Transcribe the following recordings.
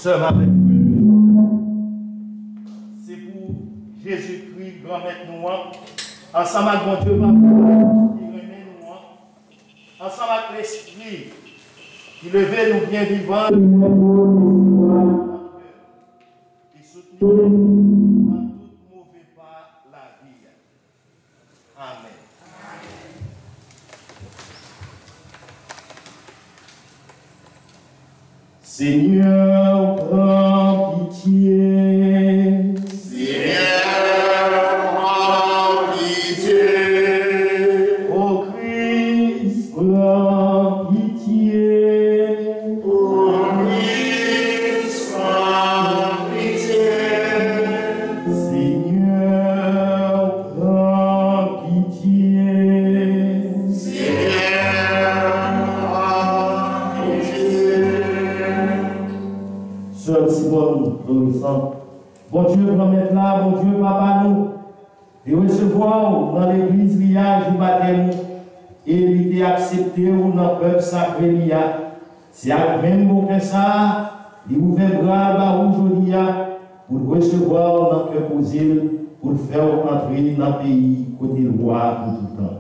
sœur avec vous. C'est pour Jésus-Christ, grand-maître nous, ensemble avec mon Dieu, qui remet nous, ensemble avec l'Esprit, qui levait nous bien vivants, qui soutenait dans toute mauvaise part la vie. Amen. Seigneur, prends pitié. Seigneur, prends pitié. Ô Christ, prends pitié. Ô Christ, prends pitié. Seigneur, prends pitié. Sœur Simone, florissant. Bon Dieu, grand-mère là, bon Dieu, papa nous, et recevoir dans l'église liage du baptême, et il était accepté ou dans le peuple sacré liage. C'est à même mot que ça, il ouvre bras aujourd'hui pour recevoir dans le cœur posé, pour le faire entrer dans le pays côté roi pour tout le temps.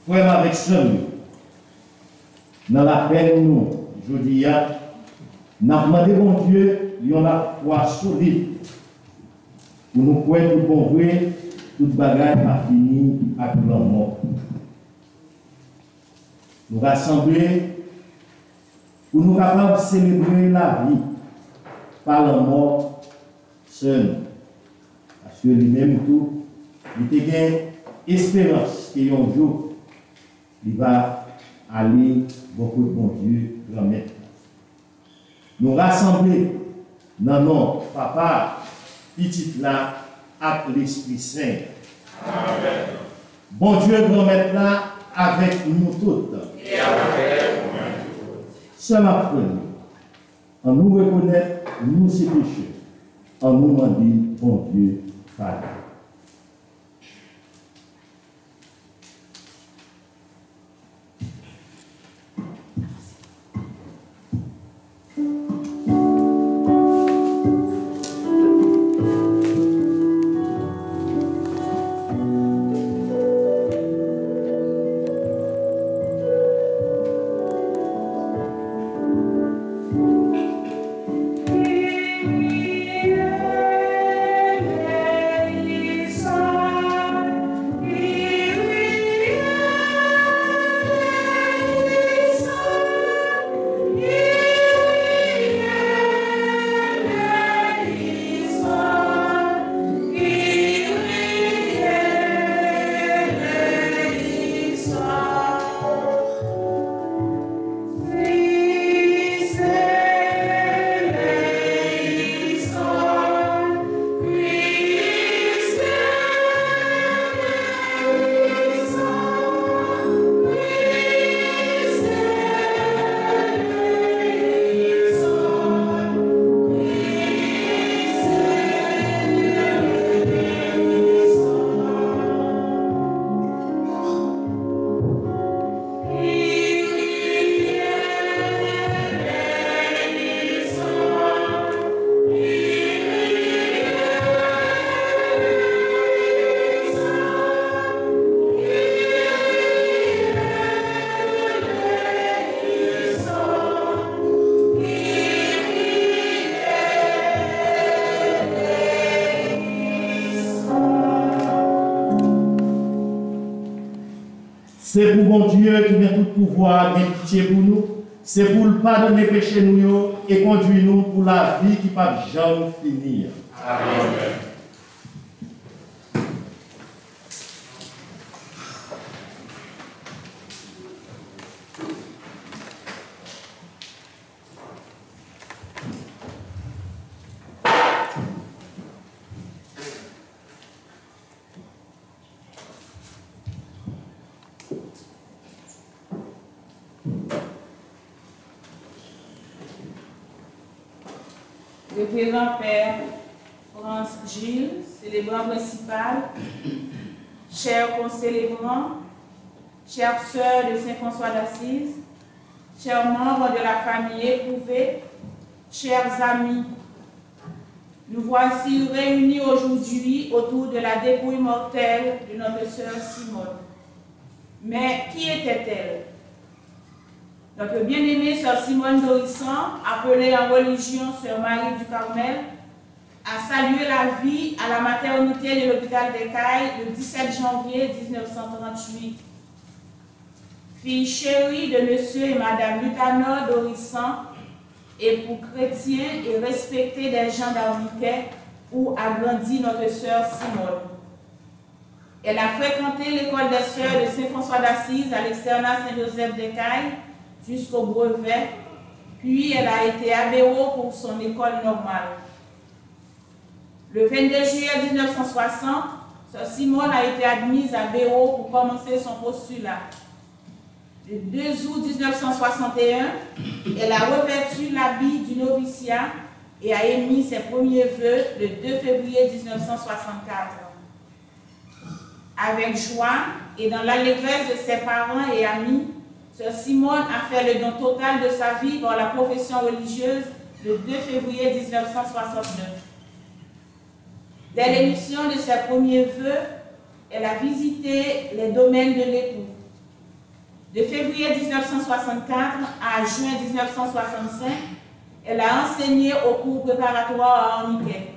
Frère avec somme, dans la peine nous, je dis, nous avons demandé mon Dieu, il y en a foi solide, pour nous croire tout bon vrai, toute bagarre a fini avec la mort. Nous rassembler pour nous capables de célébrer la vie par la mort seul. Parce que lui-même tout, il a une espérance qu'il y a un jour, il va aller beaucoup de bon Dieu remettre. Nous rassembler dans notre papa, petit là, avec l'Esprit Saint. Amen. Bon Dieu remettre là avec nous toutes. Et avec nous. Seul après nous, en nous reconnaître nous ces péchés, en nous demander bon Dieu pardon. C'est pour bon Dieu qui a tout pouvoir, qui a pitié pour nous. C'est pour le pardonner péché nous et conduire nous pour la vie qui ne peut jamais finir. Amen. Révérend Père France Gilles, célébrant principal, chers concélébrants, chères sœurs de Saint-François d'Assise, chers membres de la famille éprouvée, chers amis, nous voici réunis aujourd'hui autour de la dépouille mortelle de notre sœur Simone. Mais qui était-elle? Notre bien-aimée sœur Simone Dorissan, appelée en religion sœur Marie du Carmel, a salué la vie à la maternité de l'hôpital d'Écailles le 17 janvier 1938. Fille chérie de monsieur et madame Lucanor Dorissan, époux chrétien et respecté des gens d'Armiquet, où a grandi notre sœur Simone. Elle a fréquenté l'école des sœurs de Saint-François d'Assise à l'externat Saint-Joseph d'Écailles jusqu'au brevet, puis elle a été à Béraud pour son école normale. Le 22 juillet 1960, sœur Simone a été admise à Béraud pour commencer son postulat. Le 2 août 1961, elle a revêtu l'habit du noviciat et a émis ses premiers vœux le 2 février 1964. Avec joie et dans l'allégresse de ses parents et amis, sœur Simone a fait le don total de sa vie pour la profession religieuse le 2 février 1969. Dès l'émission de ses premiers vœux, elle a visité les domaines de l'époux. De février 1964 à juin 1965, elle a enseigné au cours préparatoire à Armiquet.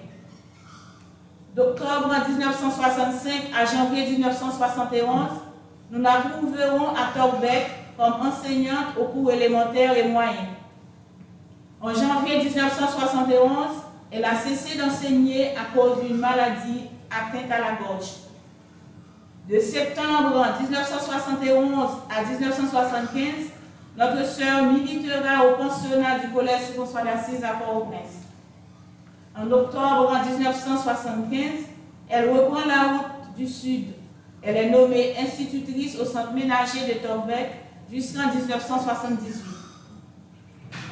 D'octobre 1965 à janvier 1971, nous la trouverons à Torbec comme enseignante au cours élémentaire et moyen. En janvier 1971, elle a cessé d'enseigner à cause d'une maladie atteinte à la gorge. De septembre 1971 à 1975, notre sœur militera au pensionnat du collège Saint-François d'Assise à Port-au-Prince. En octobre 1975, elle reprend la route du Sud. Elle est nommée institutrice au centre ménager de Torbec jusqu'en 1978.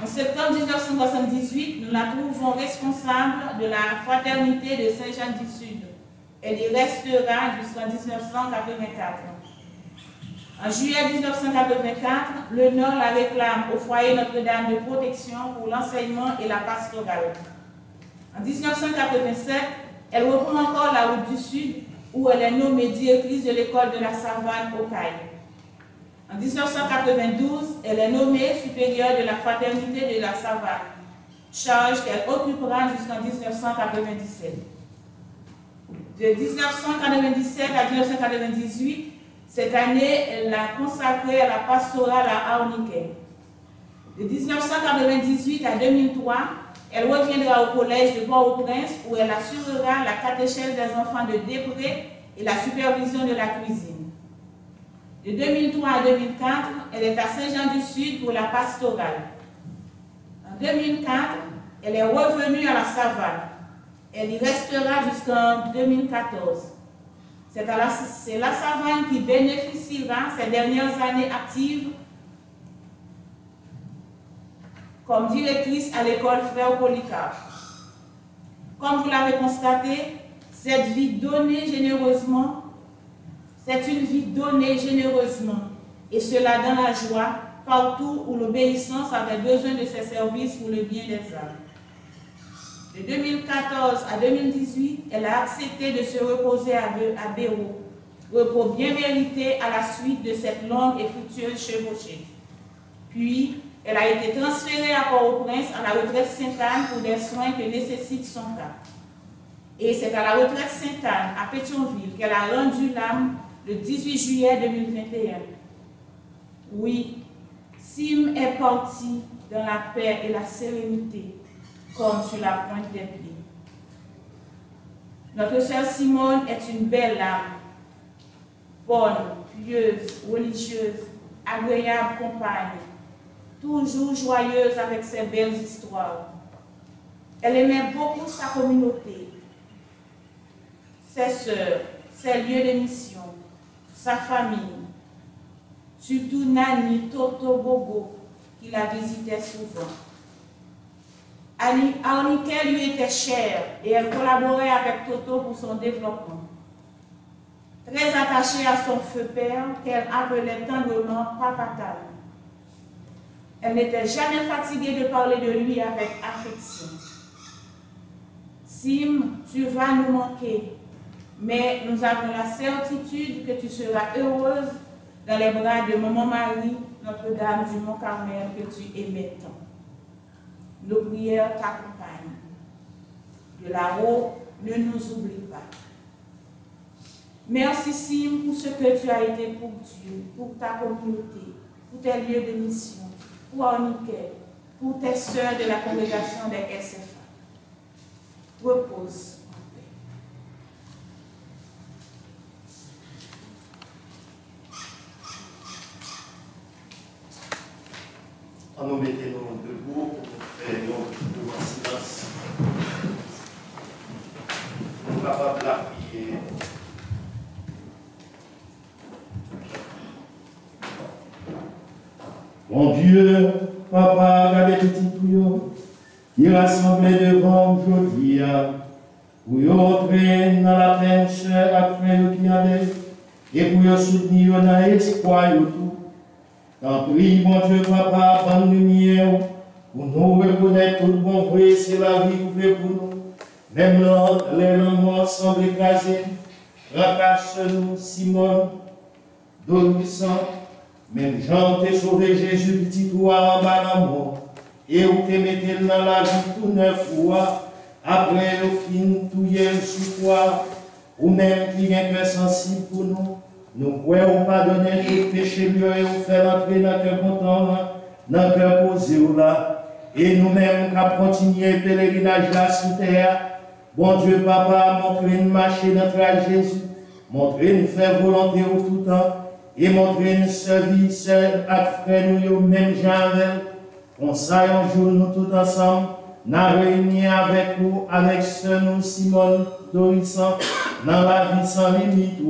En septembre 1978, nous la trouvons responsable de la fraternité de Saint-Jean du Sud. Elle y restera jusqu'en 1984. En juillet 1984, le Nord la réclame au foyer Notre-Dame de Protection pour l'enseignement et la pastorale. En 1987, elle reprend encore la route du Sud où elle est nommée directrice de l'école de la Savane au Caille. En 1992, elle est nommée supérieure de la fraternité de la Savane, charge qu'elle occupera jusqu'en 1997. De 1997 à 1998, cette année, elle l'a consacrée à la pastorale à Armiquet. De 1998 à 2003, elle reviendra au collège de Port-au-Prince où elle assurera la catéchèse des enfants de Després et la supervision de la cuisine. De 2003 à 2004, elle est à Saint-Jean-du-Sud pour la pastorale. En 2004, elle est revenue à la Savane. Elle y restera jusqu'en 2014. C'est la Savane qui bénéficiera ces dernières années actives comme directrice à l'école Frère Polycarpe. Comme vous l'avez constaté, cette vie donnée généreusement, c'est une vie donnée généreusement, et cela dans la joie, partout où l'obéissance avait besoin de ses services pour le bien des âmes. De 2014 à 2018, elle a accepté de se reposer à Béraud, repos bien mérité à la suite de cette longue et fructueuse chevauchée. Puis, elle a été transférée à Port-au-Prince à la retraite Sainte-Anne pour des soins que nécessite son cas. Et c'est à la retraite Sainte-Anne, à Pétionville, qu'elle a rendu l'âme le 18 juillet 2021. Oui, Sim est parti dans la paix et la sérénité, comme sur la pointe des pieds. Notre sœur Simone est une belle âme, bonne, pieuse, religieuse, agréable compagne, toujours joyeuse avec ses belles histoires. Elle aimait beaucoup sa communauté, ses sœurs, ses lieux de mission, sa famille, surtout Nani, Toto, Bobo, qui la visitait souvent. Arniquet lui était chère et elle collaborait avec Toto pour son développement. Très attachée à son feu père, qu'elle appelait tendrement Papatal. Elle n'était jamais fatiguée de parler de lui avec affection. Sim, tu vas nous manquer, mais nous avons la certitude que tu seras heureuse dans les bras de Maman Marie, Notre-Dame du Mont-Carmel que tu aimais tant. Nos prières t'accompagnent. De là-haut, ne nous oublie pas. Merci Sim pour ce que tu as été pour Dieu, pour ta communauté, pour tes lieux de mission, pour Arniquet, pour tes sœurs de la congrégation des SFA. Repose en paix. On nous mettez nous debout pour faire un silence. Nous sommes capables de la prier. Mon Dieu, Papa, regardez petit tuyau qui rassemblent devant aujourd'hui pour entrer dans la pleine chair après qui avait et pour soutenir dans l'espoir et tout. Tant prie, mon Dieu, Papa, bonne lumière pour nous reconnaître tout bon vrai, c'est la vie que vous faites pour nous. Même les langues semblent écrasées, racache-nous, Simone, Dormissant. Même Jean t'a sauvé Jésus, petit toi en bas dans la mort. Et où te mettez dans la vie tout neuf fois, après le fin tout hier sous toi, ou même qui vient que sensible pour nous. Nous pouvons pardonner tout péché mieux et vous faire entrer dans le cœur content, dans le cœur posé là. Et nous-mêmes, qui continuer le pèlerinage là sur terre, bon Dieu, Papa, montrez-nous marcher dans le Jésus, montrez-nous faire volonté au tout temps. Et montrer nous servir seul avec frère nous, même Jean-Vel. On s'aille un jour nous tous ensemble, nous réunis avec vous, avec ce nous Simone Dorissant, dans la vie sans limite,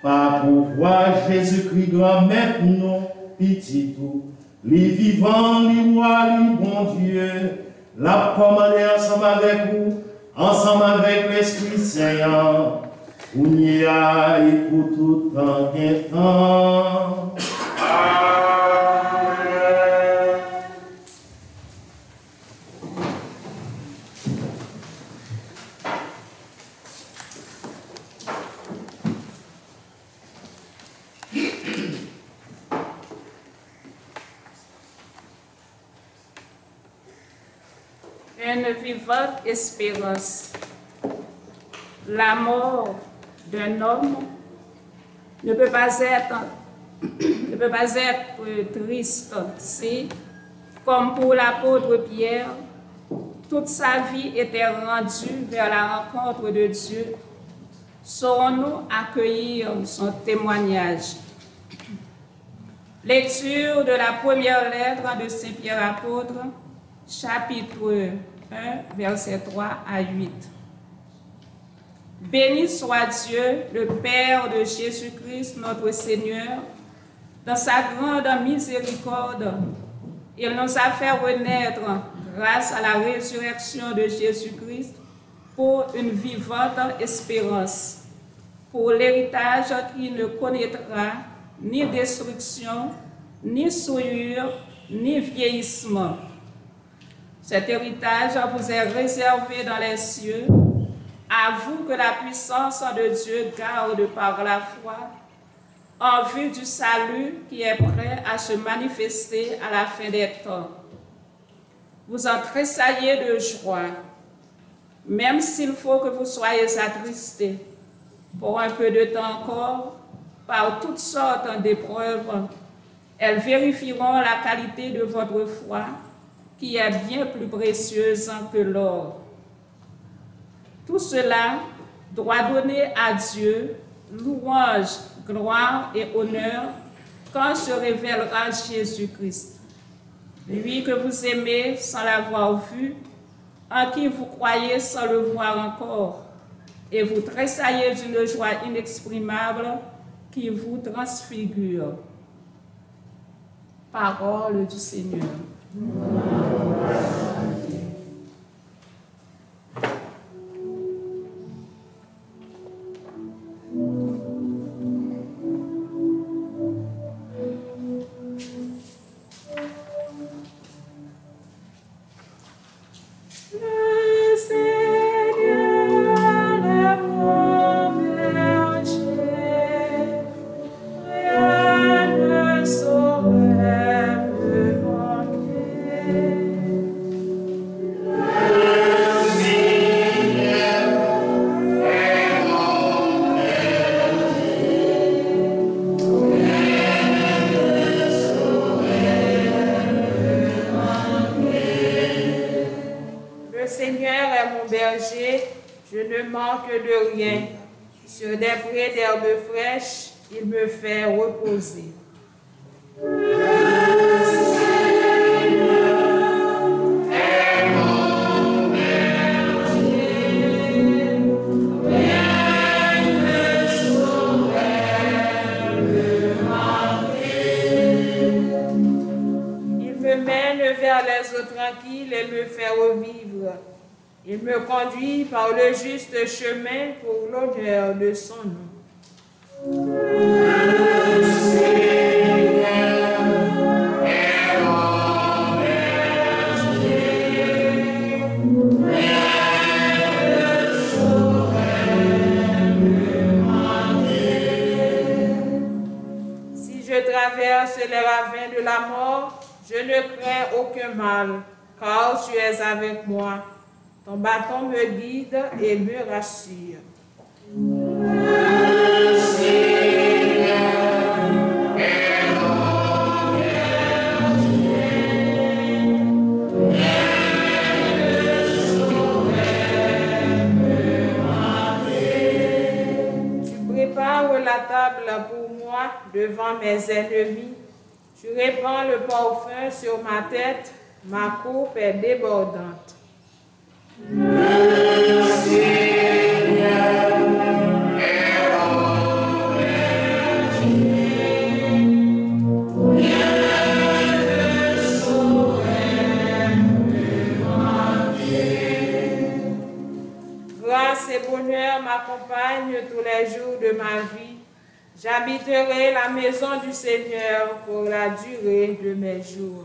par pouvoir Jésus-Christ grand maître nous, petit tout, les vivants, les rois, les bon Dieu, la commander ensemble avec vous, ensemble avec l'Esprit Saint. On y a et pour tout temps et temps. Amen. Une vivante espérance. La mort d'un homme ne peut pas être triste si, comme pour l'apôtre Pierre, toute sa vie était rendue vers la rencontre de Dieu. Saurons-nous accueillir son témoignage? Lecture de la première lettre de Saint Pierre apôtre, chapitre 1, versets 3 à 8. Béni soit Dieu, le Père de Jésus-Christ, notre Seigneur. Dans sa grande miséricorde, il nous a fait renaître grâce à la résurrection de Jésus-Christ pour une vivante espérance, pour l'héritage qui ne connaîtra ni destruction, ni souillure, ni vieillissement. Cet héritage vous est réservé dans les cieux, à vous que la puissance de Dieu garde par la foi, en vue du salut qui est prêt à se manifester à la fin des temps. Vous en tressaillez de joie, même s'il faut que vous soyez attristés pour un peu de temps encore, par toutes sortes d'épreuves, Elles vérifieront la qualité de votre foi, qui est bien plus précieuse que l'or. Tout cela doit donner à Dieu louange, gloire et honneur quand se révélera Jésus-Christ. Lui que vous aimez sans l'avoir vu, en qui vous croyez sans le voir encore, et vous tressaillez d'une joie inexprimable qui vous transfigure. Parole du Seigneur. Je ne manque de rien. Sur des prés d'herbes fraîches, il me fait reposer. Il me mène vers les eaux tranquilles et me fait revivre. Il me conduit par le juste chemin pour l'honneur de son nom. Si je traverse les ravins de la mort, je ne crains aucun mal, car tu es avec moi. Ton bâton me guide et me rassure. Tu prépares la table pour moi devant mes ennemis. Tu répands le parfum sur ma tête, ma coupe est débordante. Grâce et bonheur m'accompagnent tous les jours de ma vie. J'habiterai la maison du Seigneur pour la durée de mes jours.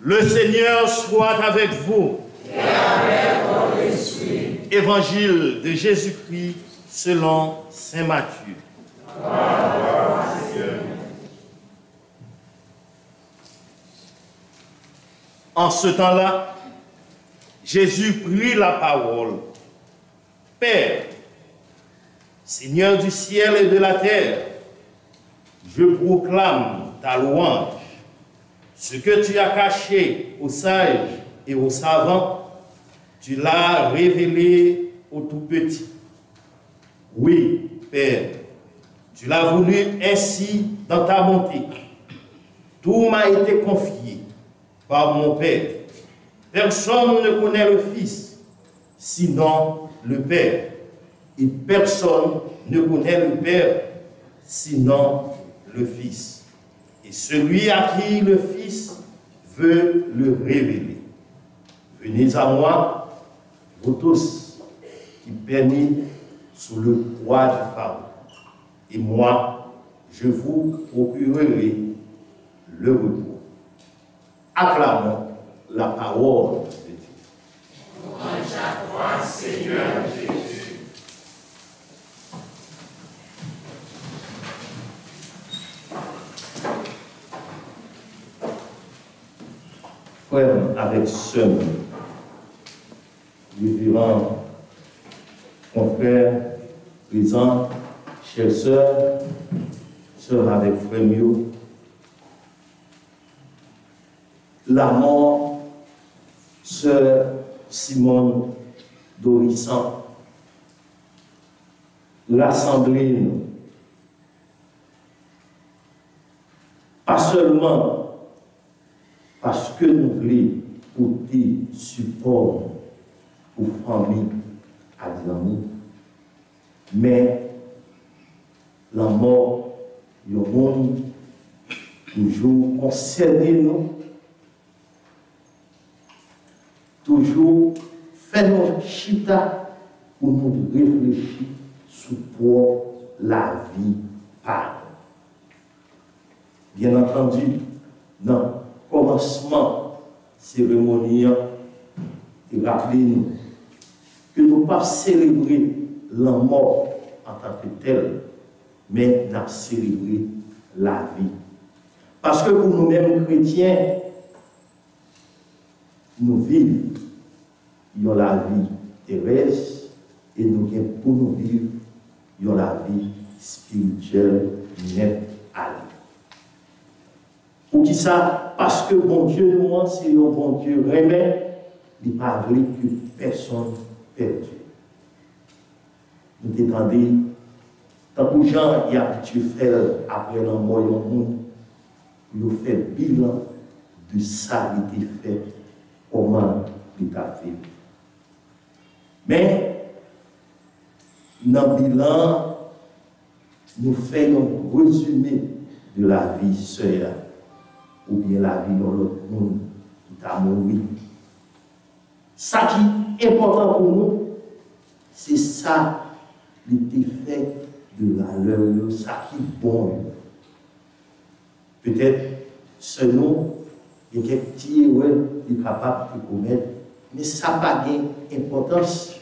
Le Seigneur soit avec vous. Et avec votre esprit. Évangile de Jésus-Christ selon saint Matthieu. En ce temps-là, Jésus prit la parole. Père, Seigneur du ciel et de la terre, je proclame ta louange. Ce que tu as caché aux sages et aux savants, tu l'as révélé aux tout petits. Oui, Père, tu l'as voulu ainsi dans ta bonté. Tout m'a été confié par mon Père. Personne ne connaît le Fils, sinon le Père. Et personne ne connaît le Père, sinon le Fils. Et celui à qui le Fils veut le révéler. Venez à moi, vous tous qui peinez sous le poids du fardeau. Et moi, je vous procurerai le repos. Acclamons la parole de Dieu. Louange à toi, Seigneur Jésus. Frères avec sœurs, révérends confrères présents, chères sœurs, sœurs avec frère Mio, la mort, sœur Simone Dorissan, l'Assemblée, pas seulement parce que nous voulons porter support aux familles à l'amour, mais la mort, le monde, toujours concerné nous, toujours fait nos chita pour nous réfléchir sur quoi la vie parle. Bien entendu, dans le commencement cérémonial, et rappelez-nous que nous ne pas célébrer la mort en tant que telle, mais nous célébrer la vie. Parce que pour nous-mêmes chrétiens, nous vivons dans la vie terrestre et nous avons pour nous vivre dans la vie spirituelle nette à lui. Pour qui ça? Parce que bon Dieu, nous, c'est un bon Dieu remet, il n'est pas vrai que personne perde. Nous t'entendons, tant que gens y a tu fais après la mort du monde, nous fait bilan de ça qui était fait, comment il t'a fait. Mais, dans le bilan, nous faisons un résumé de la vie seule, ou bien la vie dans l'autre monde qui t'a mouru. Ça qui est important pour nous, c'est ça qui était fait de valeur, ça qui est bon. Peut-être seulement, il y a quelques petits erreurs qui sont capables de commettre, mais ça n'a pas d'importance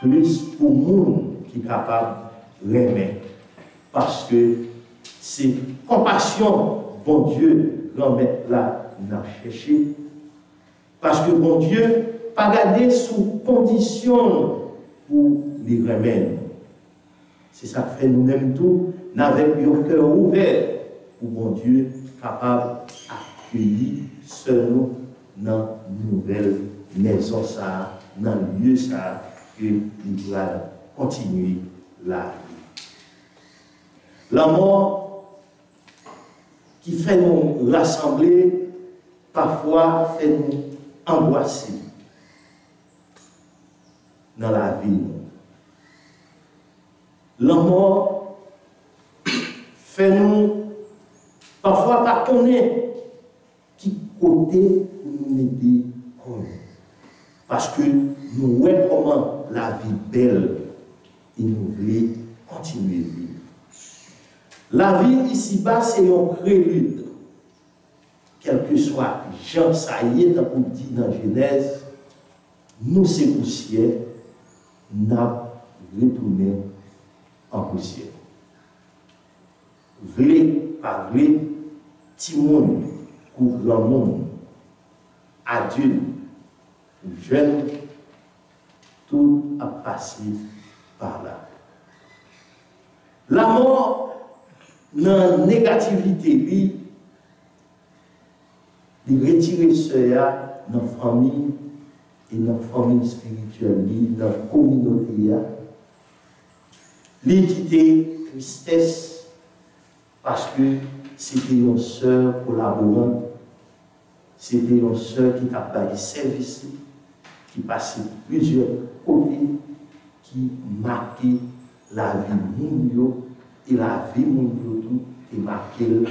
plus pour le monde qui est capable de remettre. Parce que c'est compassion, bon Dieu, grand-mère là, n'a cherché. Parce que bon Dieu, pas garder sous condition pour les remettre. C'est ça que fait nous-mêmes tout, avec un cœur ouvert pour bon Dieu, capable d'accueillir seulement dans la nouvelle maison, ça, dans le lieu, ça, que nous doit continuer la vie. La mort qui fait nous rassembler, parfois fait nous angoisser dans la vie. La mort fait nous parfois pas connaître qui côté nous aider. Parce que nous voyons comment la vie belle et nous voulons continuer à vivre. La vie ici-bas, c'est un prélude. Quel que soit Jean, ça y est, comme dit dans Genèse, nous, c'est poussière, nous retourné en poussière. Vlé, pas vlé, petit monde, ou grand monde, adulte, jeune, tout a passé par là. La mort dans la négativité, de retirer cela dans la famille et dans la famille spirituelle, dans la communauté. Il quitter tristesse parce que c'était une sœur collaborante, c'était une sœur qui t'a fait des services, qui passait plusieurs côtés, qui marquait la vie mondiale et la vie mondiale tout est marquée,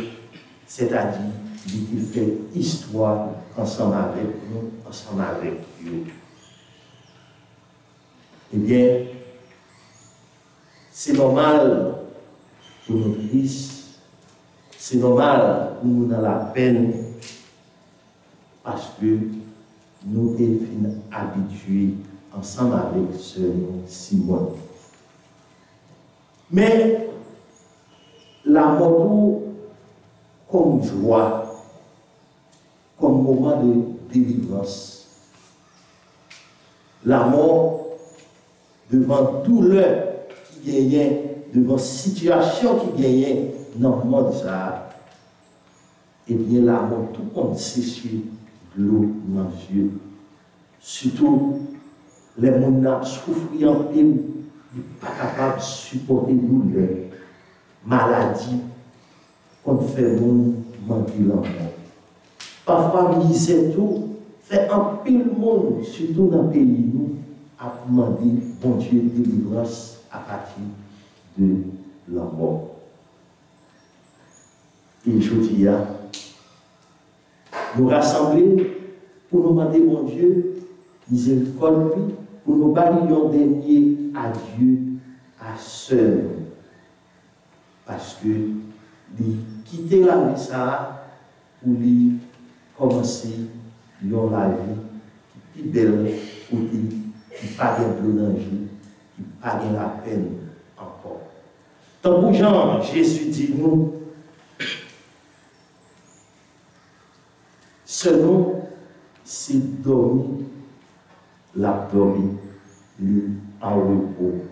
c'est-à-dire il fait histoire ensemble avec nous, ensemble avec Dieu. Eh bien, c'est normal pour nous tristes, c'est normal pour nous dans la peine, parce que nous sommes habitués ensemble avec ce Simon. Mais la mort comme joie, comme moment de délivrance, la mort devant douleur qui gagnait, devant situation qui gagnait dans le monde, ça, et bien la mort, tout le monde s'essuie de l'eau dans les yeux. Surtout, les gens souffrent en pile, ils ne sont pas capables de supporter douleur, maladie, qu'on fait nous manquer l'amour. Parfois, misère tout, fait un pile monde, surtout dans le pays, nous, à demander, bon Dieu, délivrance à partir de la mort. Et je dis, nous rassembler pour nous demander, bon Dieu, miséricorde, pour nous balayer dernier à Dieu, à seul. Parce que quitter la vie, ça, pour lui commencer la vie qui est belle, qui n'est pas de danger, qui n'est pas de la peine encore. Tant que Jean, Jésus dit nous, selon c'est dormi, la dormi, lui en repos.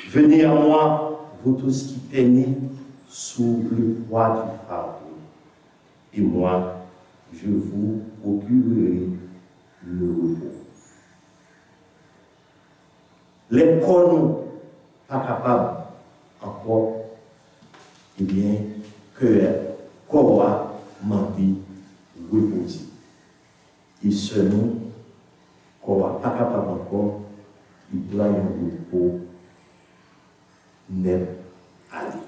Venez à moi, vous tous qui peinez sous le poids du fardeau, et moi, je vous procurerai le repos. Les corps pas capables encore, eh bien, que corps menti reposer. Et selon corps pas capable encore, il doit y avoir un repos net à lui.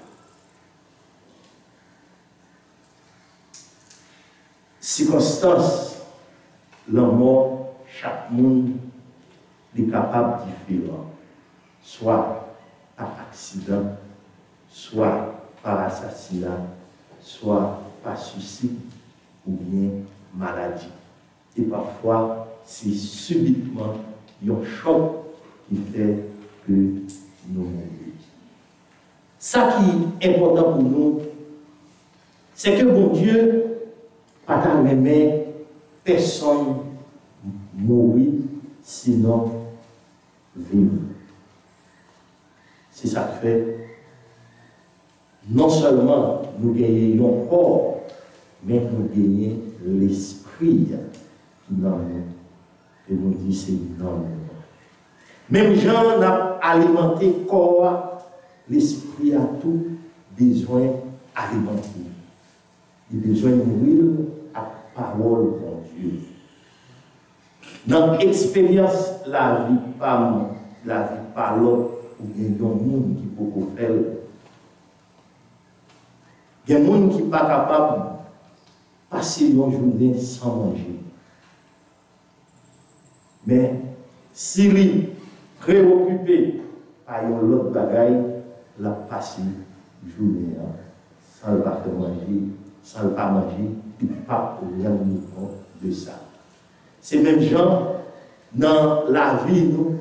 Circonstance, la mort, chaque monde est capable de différent, soit par accident, soit par assassinat, soit par suicide ou bien maladie. Et parfois, c'est subitement un choc qui fait que nous mourons. Ça qui est important pour nous, c'est que bon Dieu, pas de personne mourir, sinon vivre. C'est ça qui fait, non seulement nous gagnons un corps, mais nous gagnons l'esprit qui dans nous, que nous dit c'est dans nous. Même Jean a alimenté le corps, l'esprit a tout besoin alimenter. Il a besoin de mourir à la parole de Dieu. Dans l'expérience, la vie par l'autre, ou bien il y a un monde qui peut faire. Il y a un monde qui n'est pas capable de passer une journée sans manger. Mais s'il est préoccupé par l'autre bagaille, il a passé une journée sans le faire manger, sans le pas manger, il ne peut pas rien de ça. C'est même gens dans la vie, nous,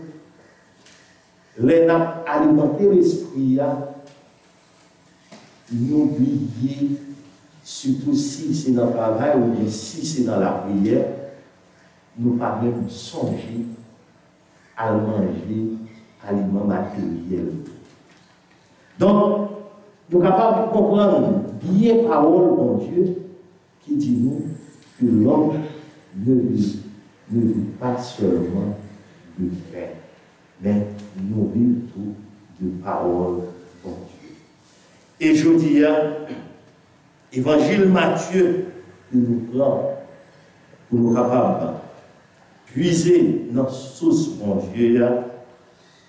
les alimenter l'esprit, nous oublier, surtout si c'est dans le travail ou bien si c'est dans la prière, nous pas même songer à manger aliments matériels. Donc, nous sommes capables de comprendre bien parole de Dieu qui dit nous que l'homme ne vit pas seulement de pain, mais nous vivons tout de parole de Dieu. Et je dis, Évangile Matthieu, que nous prenons pour nous capables puiser dans la source de Dieu,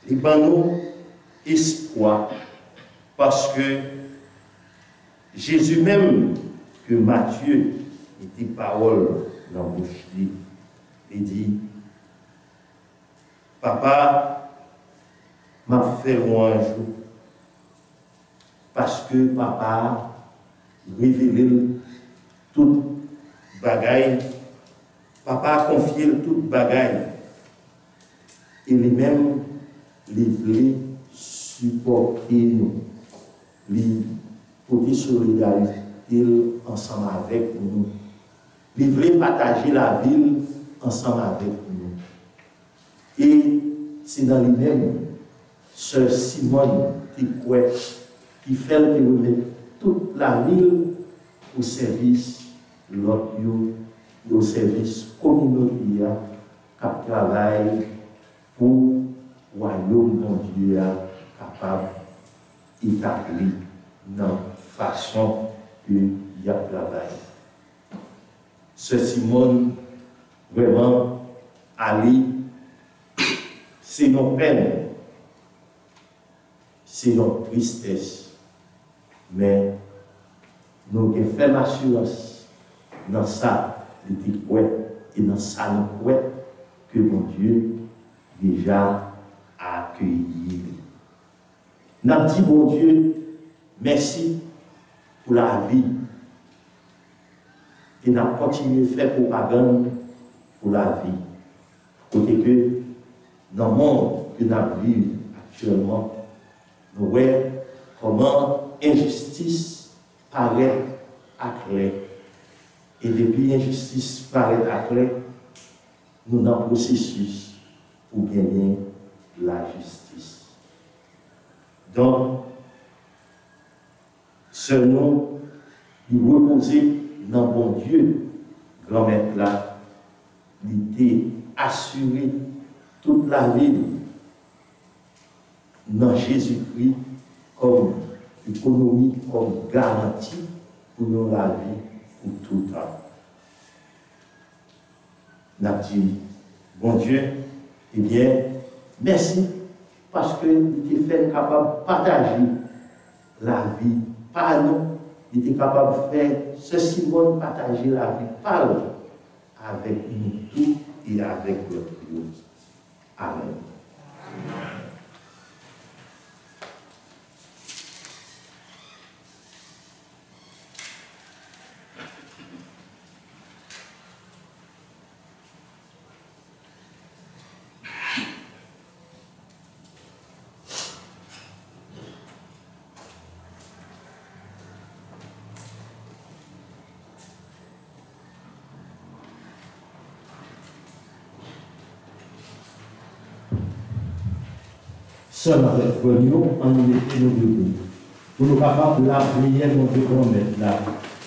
les banaux espoir, parce que Jésus même, que Matthieu était parole dans la bouche, il dit, Papa m'a fait un jour, parce que papa révélé toute bagaille, papa a confié toute bagaille, et lui-même, il voulait supporter nous, il voulait solidarité ensemble avec nous, il voulait partager la ville ensemble avec nous. Et c'est dans lui-même, Sœur Simone qui fait que nous mettons toute la ville au service l'autre, au service communautaire qui travaille pour le royaume de Dieu capable d'établir dans la façon qu'il y a travaillé. Sœur Simone, vraiment, Ali, c'est nos peines, c'est notre tristesse, mais nous avons fait l'assurance dans ça, et dans ça, nous croyons que mon Dieu déjà a accueilli. Nous avons dit, mon Dieu, merci pour la vie. Et nous avons continué à faire propagande pour la vie. Côté que, dans le monde que nous vivons actuellement, nous voyons comment l'injustice paraît à clair. Et depuis l'injustice paraît à clair, nous sommes dans le processus pour gagner la justice. Donc, seulement, nous reposer dans bon Dieu, grand-mère là, l'idée assurer toute la vie dans Jésus-Christ comme économie, comme garantie pour nous la vie pour tout le temps. N'a dit, bon Dieu, eh bien, merci parce que tu es fait capable de partager la vie par nous. Il était capable de faire ce Simone partager la vie par nous, avec nous tous et avec notre Dieu. Amen. Seul avec nous, en nous mettant nos deux. Pour nous capables de la prière, mon Dieu, qu'on mette là.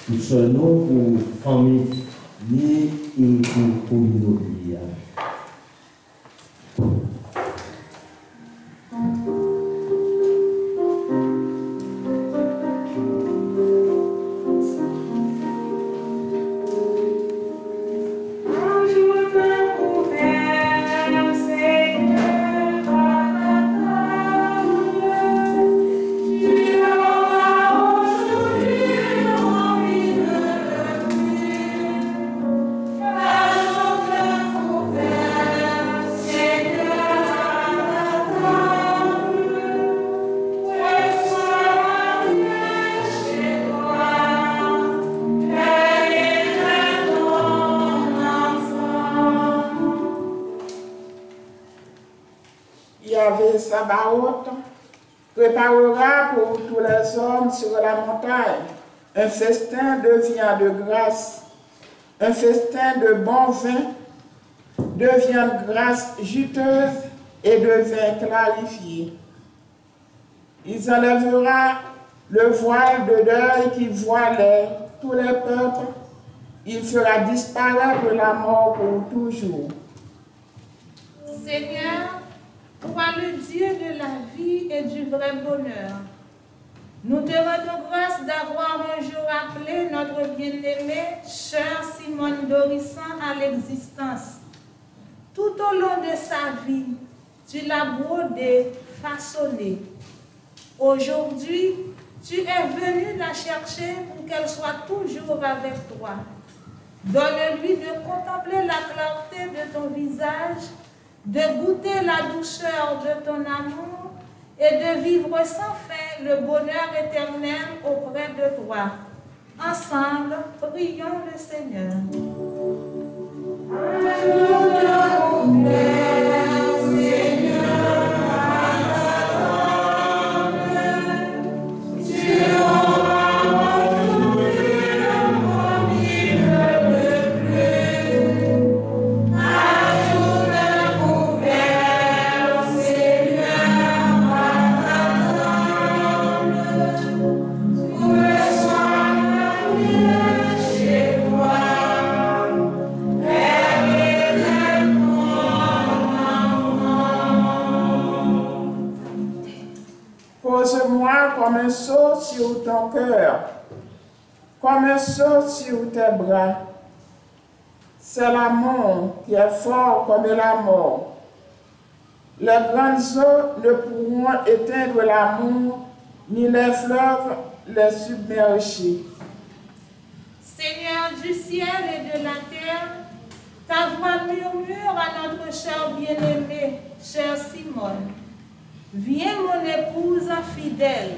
Nous sommes pour famille, ni pour communauté. Sabaoth préparera pour tous les hommes sur la montagne un festin de viande de grâce, un festin de bon vin, de viande grasse juteuse et de vin clarifié. Il enlèvera le voile de deuil qui voilait tous les peuples, il fera disparaître la mort pour toujours. Seigneur, toi le Dieu de la vie et du vrai bonheur, nous te rendons grâce d'avoir un jour appelé notre bien-aimée, chère Simone Dorisson, à l'existence. Tout au long de sa vie, tu l'as brodée, façonnée. Aujourd'hui, tu es venu la chercher pour qu'elle soit toujours avec toi. Donne-lui de contempler la clarté de ton visage, de goûter la douceur de ton amour et de vivre sans fin le bonheur éternel auprès de toi. Ensemble, prions le Seigneur. Pose-moi comme un sceau sur ton cœur, comme un sceau sur tes bras. C'est l'amour qui est fort comme la mort. Les grandes eaux ne pourront éteindre l'amour, ni les fleuves les submerger. Seigneur du ciel et de la terre, ta voix murmure à notre chère bien-aimée, chère Simone. Viens mon épouse fidèle,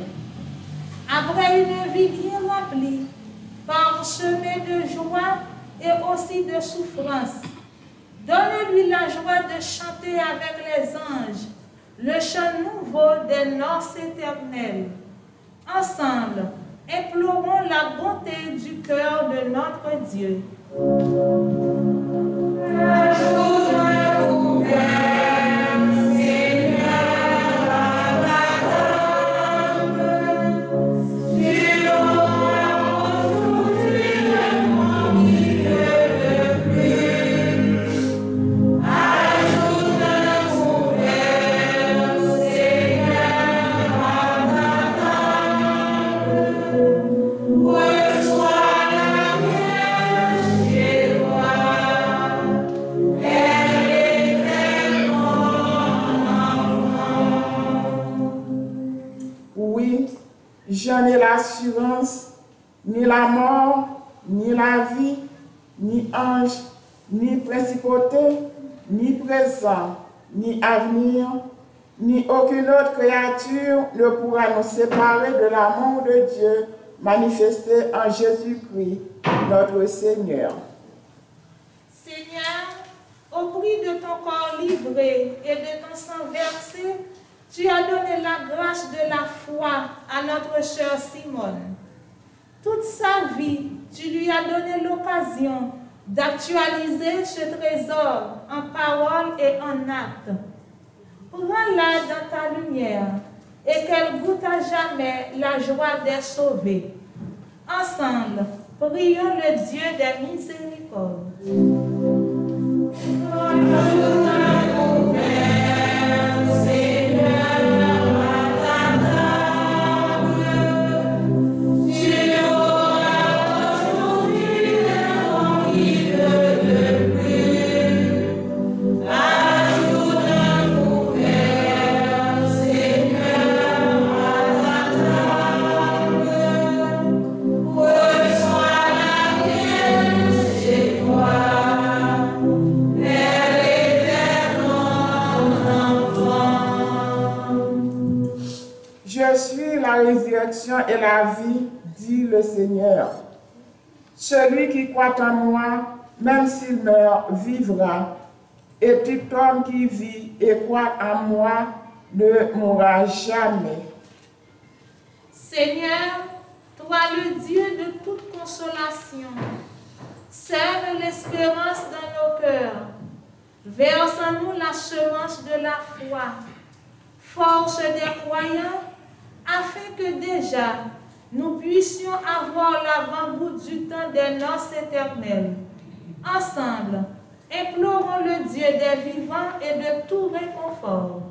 après une vie bien remplie, parsemée de joie et aussi de souffrance. Donne-lui la joie de chanter avec les anges, le chant nouveau des noces éternelles. Ensemble, implorons la bonté du cœur de notre Dieu. J'en ai l'assurance, ni la mort, ni la vie, ni ange, ni principauté, ni présent, ni avenir, ni aucune autre créature ne pourra nous séparer de l'amour de Dieu manifesté en Jésus-Christ, notre Seigneur. Seigneur, au prix de ton corps livré et de ton sang versé, tu as donné la grâce de la foi à notre chère Simone. Toute sa vie, tu lui as donné l'occasion d'actualiser ce trésor en parole et en acte. Prends-la dans ta lumière et qu'elle goûte à jamais la joie des sauvés. Ensemble, prions le Dieu des miséricordes. Et la vie, dit le Seigneur. Celui qui croit en moi, même s'il meurt, vivra. Et tout homme qui vit et croit en moi ne mourra jamais. Seigneur, toi le Dieu de toute consolation, sème l'espérance dans nos cœurs. Verse en nous la semence de la foi. Force des croyants, afin que déjà nous puissions avoir l'avant-goût du temps des noces éternelles. Ensemble, implorons le Dieu des vivants et de tout réconfort.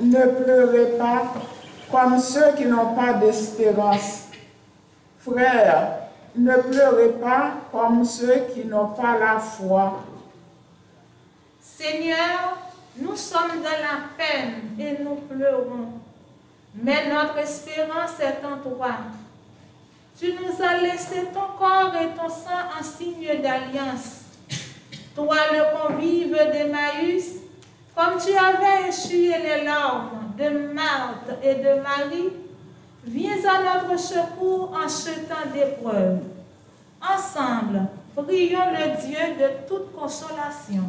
Ne pleurez pas comme ceux qui n'ont pas d'espérance. Frères, ne pleurez pas comme ceux qui n'ont pas la foi. Seigneur, nous sommes dans la peine et nous pleurons, mais notre espérance est en toi. Tu nous as laissé ton corps et ton sang en signe d'alliance. Toi, le convive d'Emmaüs, comme tu avais essuyé les larmes de Marthe et de Marie, viens à notre secours en ce temps d'épreuve. Ensemble, prions le Dieu de toute consolation.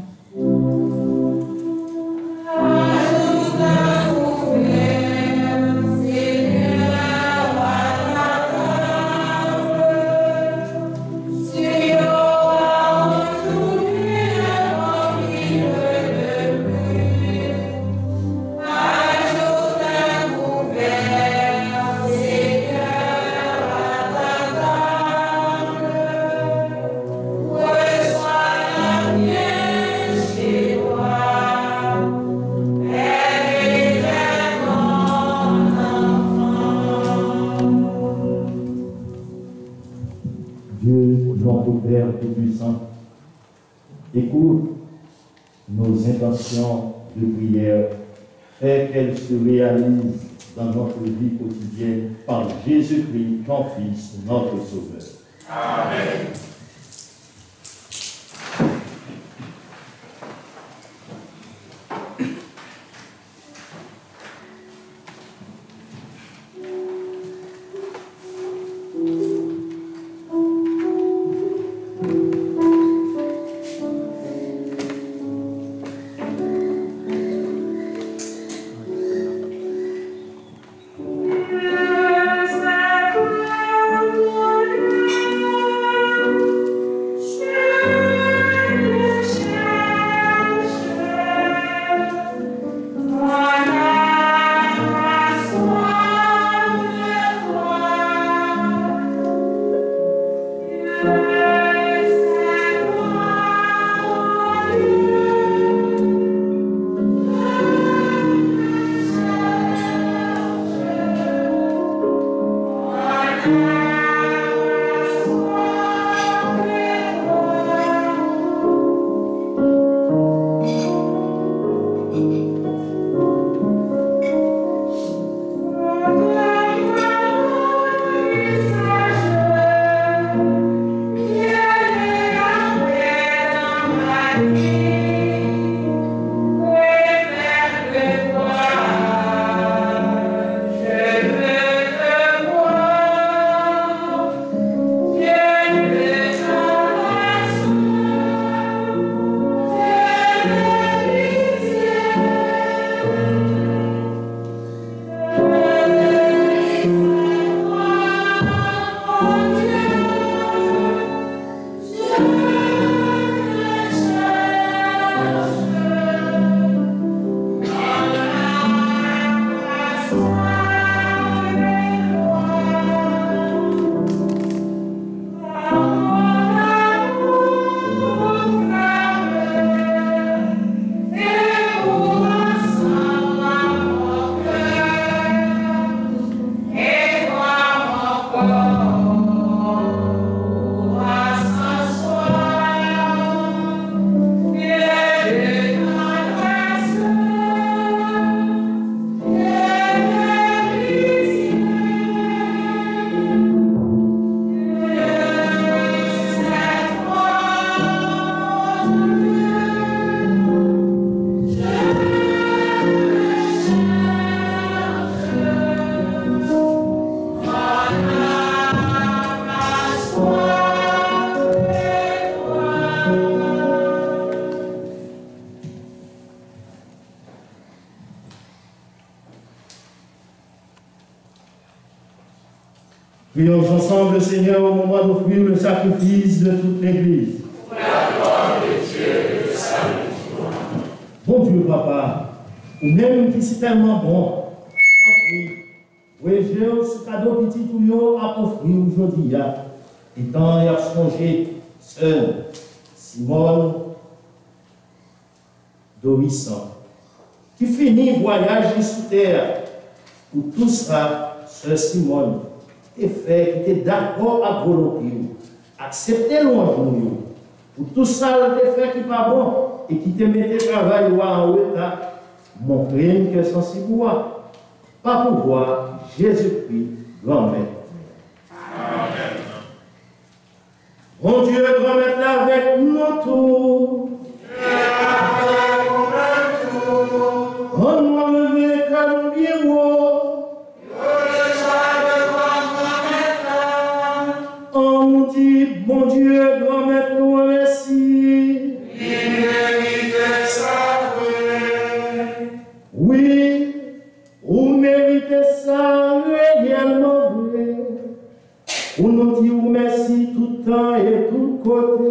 Père Tout-Puissant, écoute nos intentions de prière, fais qu'elles se réalisent dans notre vie quotidienne par Jésus-Christ, ton Fils, notre Sauveur. Amen. Je veux te voir. Prions ensemble, Seigneur, au moment d'offrir le sacrifice de toute l'Église. Pour la gloire de Dieu et le salut du monde. Bon Dieu, Papa, ou même qui c'est tellement bon, oui, j'ai ce cadeau petit tout à offrir aujourd'hui, étant y a songé seul, Simone Dorisson, qui finit voyage sous terre. Pour tout ça, Sœur Simone, et fait qui était d'accord à volonté, accepter loin de nous. Pour tout ça, le fait qui n'est pas bon et qui te mettait travail en haut, montrer que sensible, pas pouvoir Jésus-Christ, grand-mère. Amen. Bon Dieu, grand-mère, là avec nous tous. On nous lever comme bien haut. On nous dit, bon Dieu, grand-mère, nous remercie. Il mérite ça, Oui, vous méritez ça réellement vrai. Vous nous dites merci tout temps et tout côté.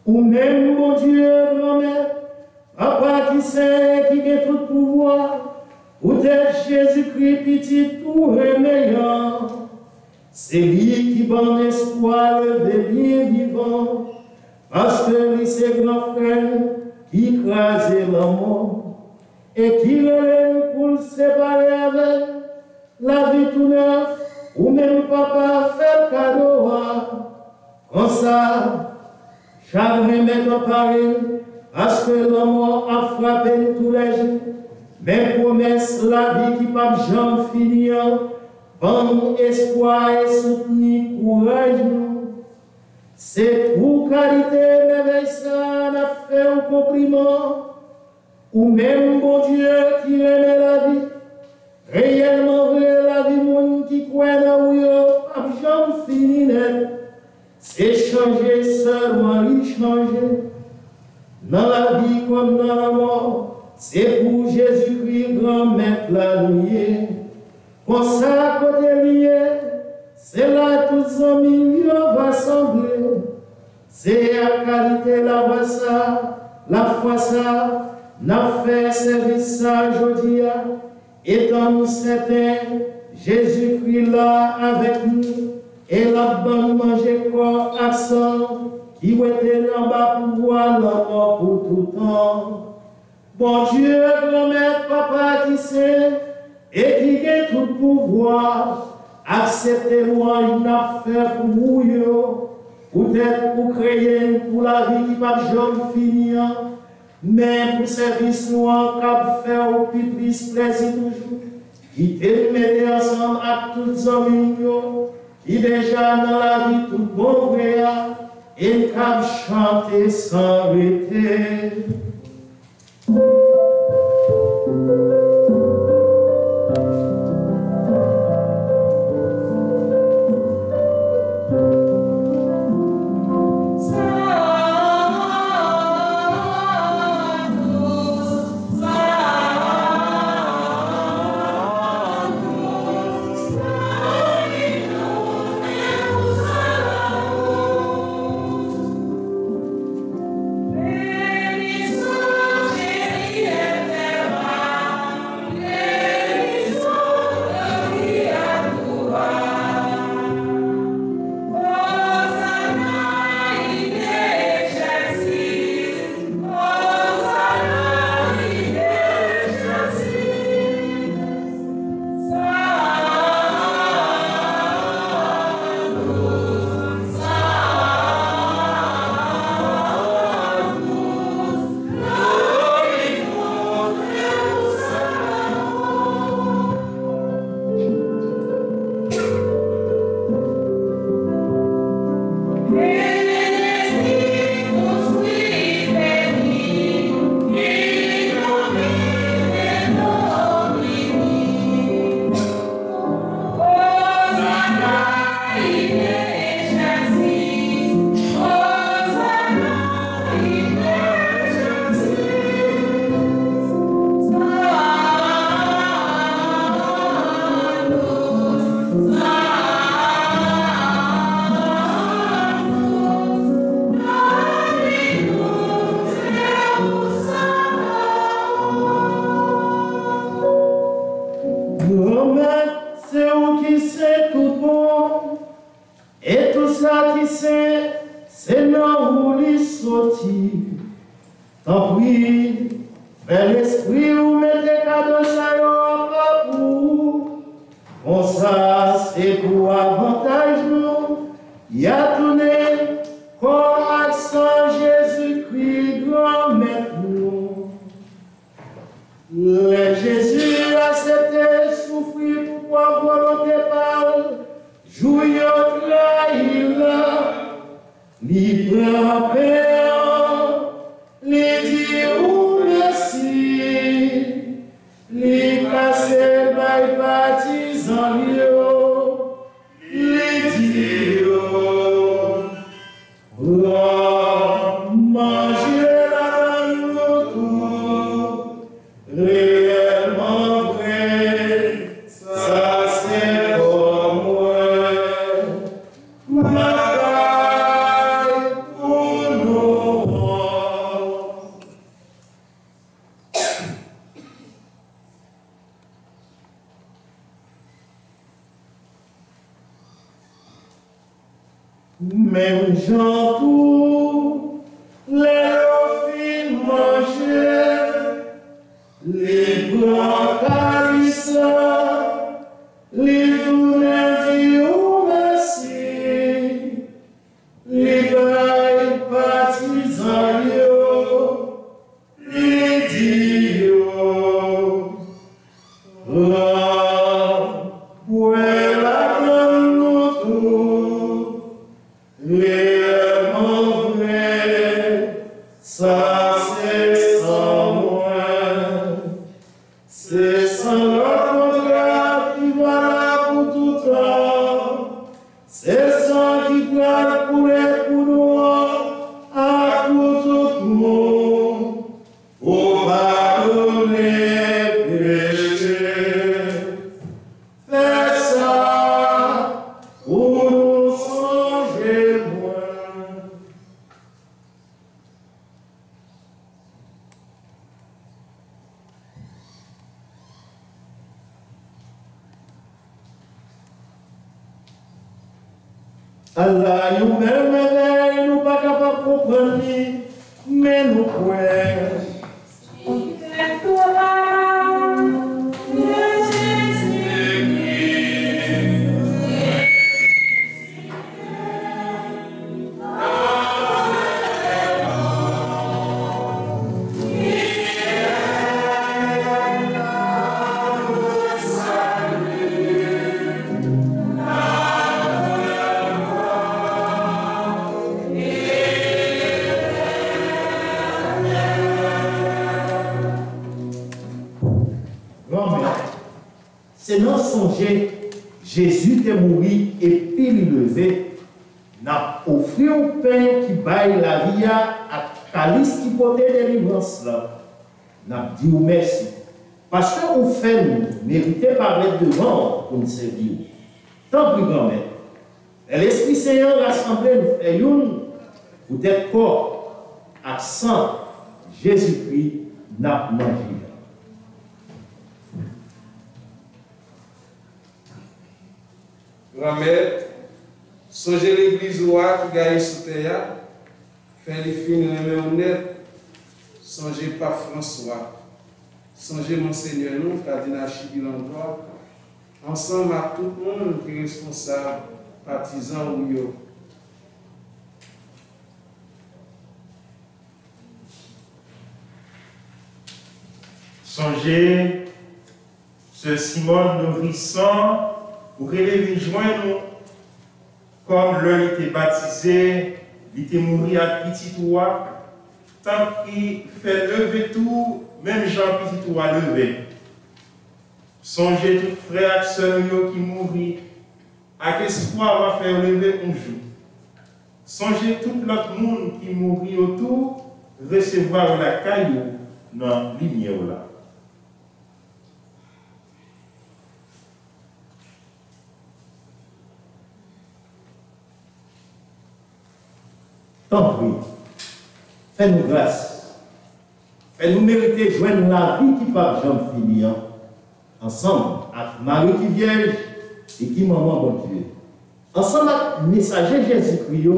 Ou même, mon Dieu, grand-mère, Papa qui sait, qui a tout pouvoir, ou êtes Jésus-Christ, petit tout remeillant. C'est lui qui donne espoir, le bien vivant, parce que lui, c'est grand frère qui crase la mort et qui relève pour le séparer avec la vie tout neuf, ou même papa fait cadeau. Comme ça, chaque remède en pareil, parce que la mort a frappé tous les jours, mais promesse la vie qui pas jamais finir. Bon espoir et soutenu courage, c'est pour qualité merveille ça, n'a fait un compliment, ou même bon Dieu qui aime la vie, réellement vrai la vie, monde qui croit dans où pas jamais fini net, c'est changer seulement lui changer, dans la vie comme dans la mort, c'est pour Jésus-Christ grand maître la nuit. Pour ça, côté lié, c'est là tous les amis va sembler. C'est à qualité la voix ça, la foi ça, n'a fait service ça aujourd'hui. Étant nous certains, Jésus-Christ là avec nous, et la bonne manger corps absent, qui était en bas pour voir la mort pour tout temps. Bon Dieu, grand-mère, papa qui sait, et qui a tout pouvoir, acceptez-moi une affaire pour vous, peut-être pour créer pour la vie qui va jamais finir, mais pour service noir cap faire au plus plaisir toujours, qui te mettre ensemble à tous les amis qui déjà dans la vie tout bon vrai, et cap chanter sans arrêter. ça qui c'est non où les sortir. Tant pis, vers l'esprit ou mettez cadeau ça y pour. Bon ça c'est pour avantage nous. Y a tourné comme accent Jésus-Christ grand maître nous. Le Jésus accepté souffrir pour pouvoir volonté par jouir trahir li prend peur li dit ou merci li casse by partisan yo li dit manger la nous réellement vrai ça c'est pour moi bagaille pour nous. Même gens tout les filles manger les blancs carissants les tournées du merci les bails partisans les dios pour la nous tout réellement vrai ça c'est sans moi c'est sans l'autre qui va là pour tout temps c'est sans qui doit couler pour nous à pour tout le monde pour pardonner péché fais ça pour nous songer loin. Allah, nous même nous pas capables de comprendre, mais nous croyons. C'est non songer, Jésus est mort et puis il levé, n'a offert un pain qui baille la vie à calice qui portait délivrance là. N'a dit merci. Parce qu'on fait nous mériter par mettre devant pour nous servir. Tant pis grand-mère. L'Esprit Seigneur rassemblé nous fait une pour être corps, accent, Jésus-Christ n'a mangé. Grand-mère, songez l'église roi qui gagne sous terre, fait les filles honnêtes, songez pas François, songez Monseigneur nous, cardinal Chibilandroit, ensemble à tout le monde qui est responsable, partisan ou yo. Songez ce Simon nourrissant pour qu'il vienne joindre nous, comme l'heure était baptisé, il était mouru à petit roi, tant qu'il fait lever tout, même Jean petit roi levé. Songez tout frère et sœur qui mourit, à espoir va faire lever un jour. Songez tout l'autre monde qui mourit autour, recevoir la caillou dans la lumière là. Tant pis, fais-nous grâce, fais-nous mériter de joindre la vie qui part Jean Filian, ensemble avec Marie qui vierge et qui maman bon Dieu. ensemble avec le messager Jésus-Christ,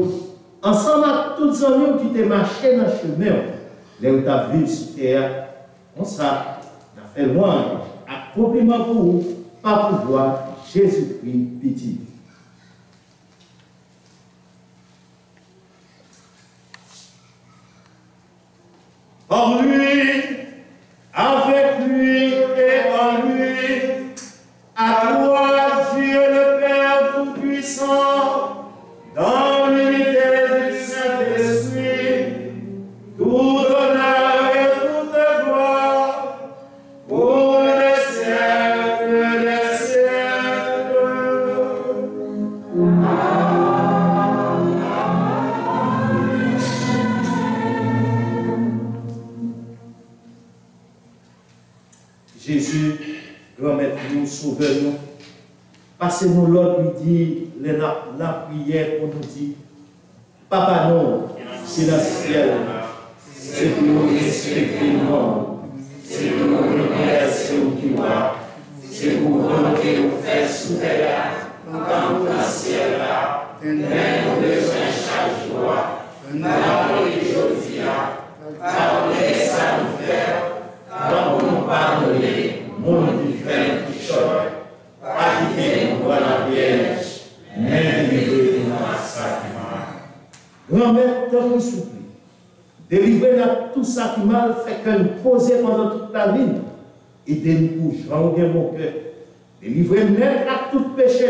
ensemble avec tous les amis qui étaient marchés dans le chemin, là où tu as vu sur terre, on ça, on a fait loin, à compliment pour vous, pas pouvoir Jésus-Christ petit. En lui, avec lui et en lui, à toi, Dieu le Père Tout-Puissant, dans l'unité du Saint-Esprit, tout honneur et toute gloire, pour les siècles des siècles. Jésus, grand-maître nous, sauveur-nous, passez-nous l'autre midi, la prière pour nous dire, Papa non, c'est dans le ciel, c'est pour nous respecter le monde, c'est pour nous remercier au qui va, c'est pour nous faire sous terre, comme dans le ciel là, mais nous besoin chaque jour, nous avons les aujourd'hui, pardonnez ça nous faire, quand nous pardonnez, mon qui fait qui choque, pas quitter nous dans la piège, mais délivrez-nous dans le sacrement. Grand-mère, tant nous supplie, délivrez-nous tout ça qui mal fait que nous poser pendant toute la vie, aidez-nous pour changer mon cœur, délivrez-nous à tout péché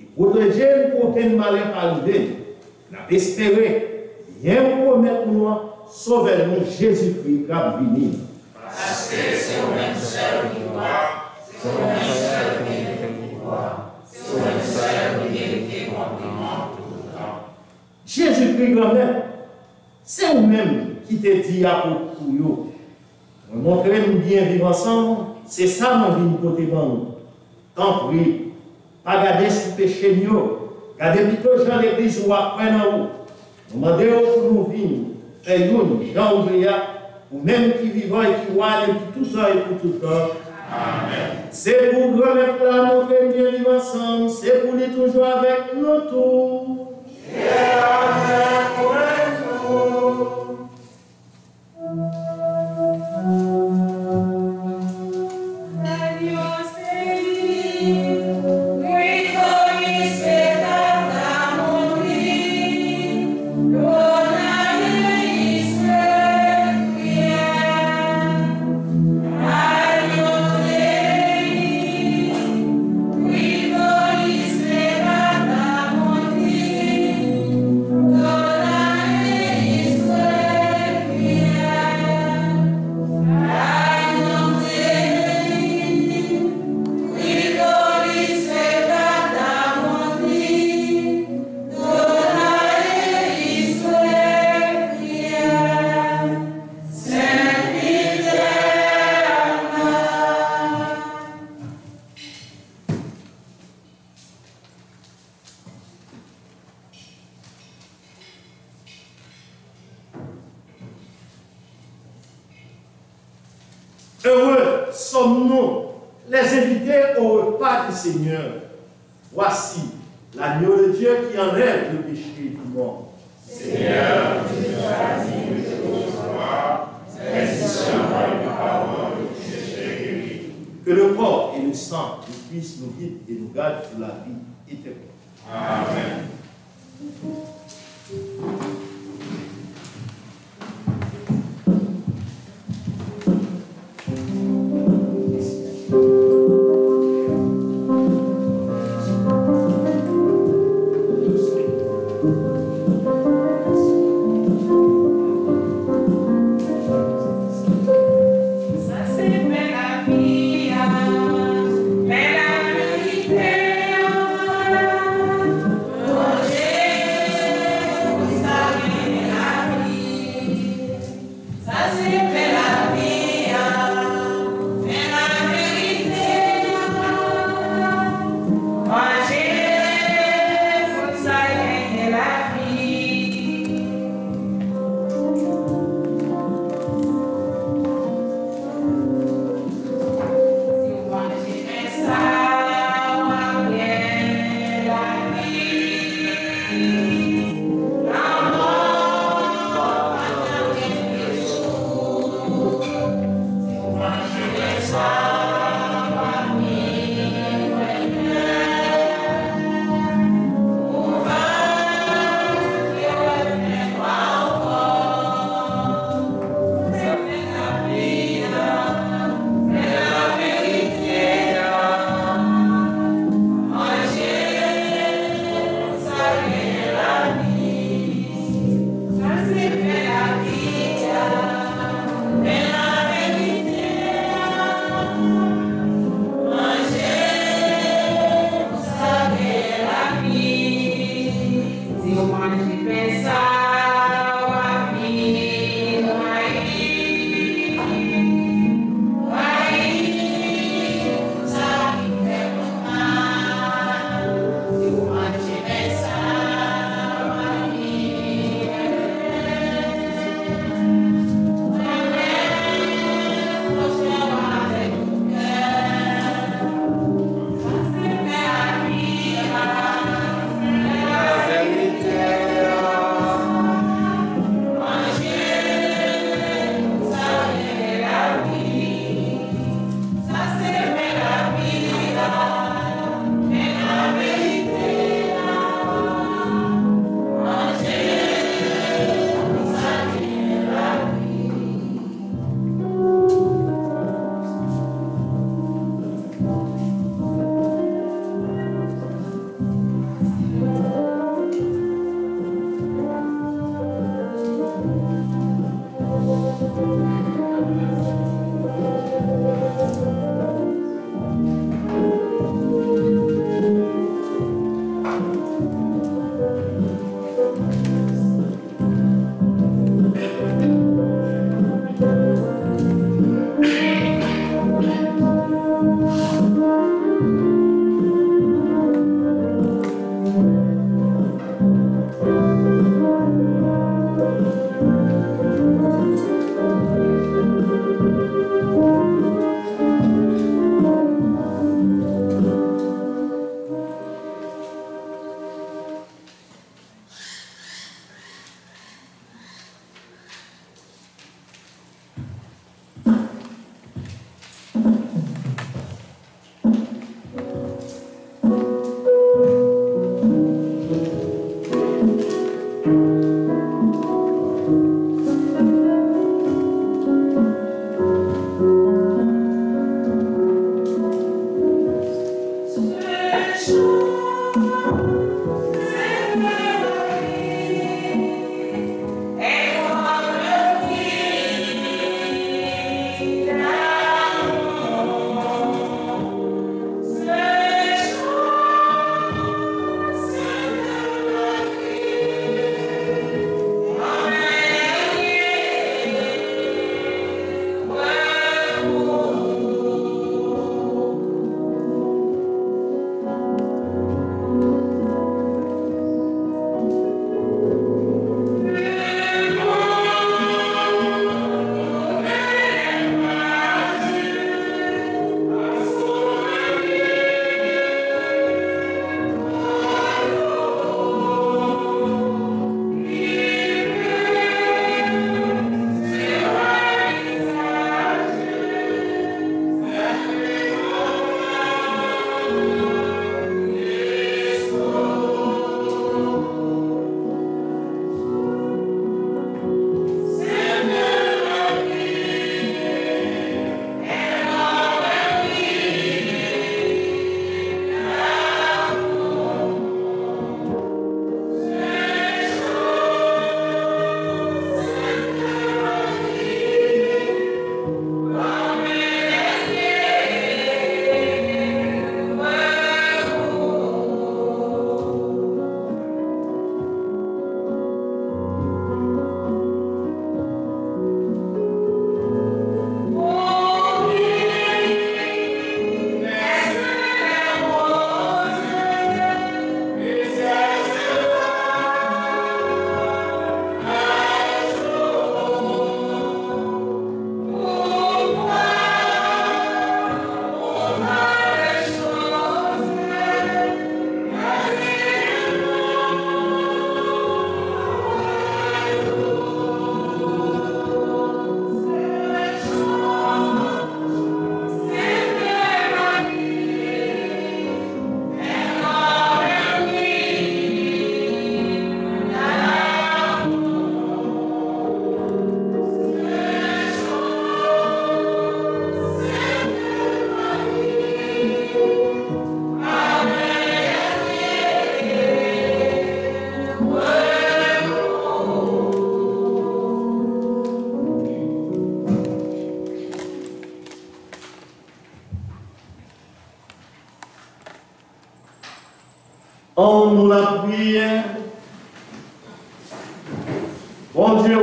et protégez-nous pour aucun malheur arrivé. Nous espérons, rien promettre nous, sauvez-nous Jésus-Christ, grave venir. Parce que c'est au même seul qui voit, c'est au même seul qui voit, c'est au même seul qui est compliment tout le temps. Jésus-Christ, grand-mère, c'est vous-même qui te dit à pour vous. Montrez-nous bien vivre ensemble, c'est ça mon vie côté nous. Tant pis, pas garder sous péché nous, gardez plutôt dans l'église ou après dans vous. Demandez pour nous vivre, faire nous, Jean ouvrier, ou même qui vivant et qui voit depuis tout temps et pour tout temps. Amen. C'est pour grand-mère là, montrer bien vivre ensemble, c'est pour lui toujours avec nous tous. Et avec nous. Heureux sommes-nous, les invités au repas du Seigneur. Voici l'agneau de Dieu qui enlève le péché du monde. Seigneur, tu nous as dit de recevoir, ainsi sera une parole de péché guéri. Que le corps et le sang du Christ nous guident et nous gardent pour la vie éternelle. Amen. La prière. Bon Dieu,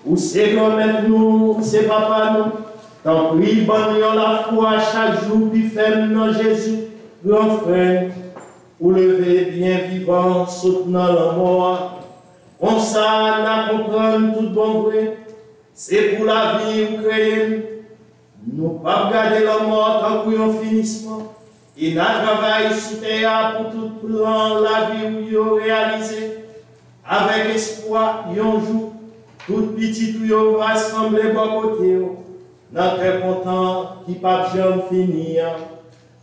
où c'est grand nous, c'est papa nous. Tant pis, bonne la foi chaque jour, puis ferme dans Jésus, grand frère. Ou lever bien vivant, soutenant la mort. On ça, n'a comprendre tout bon vrai. C'est pour la vie ou créer. Nous pas regarder la mort tant qu'on finissement. Il n'a travaillé sur terre pour tout plan la vie où il réalisé. Avec espoir, un jour, tout petit où va sembler bon côté. Dans très content qui pas jamais finir.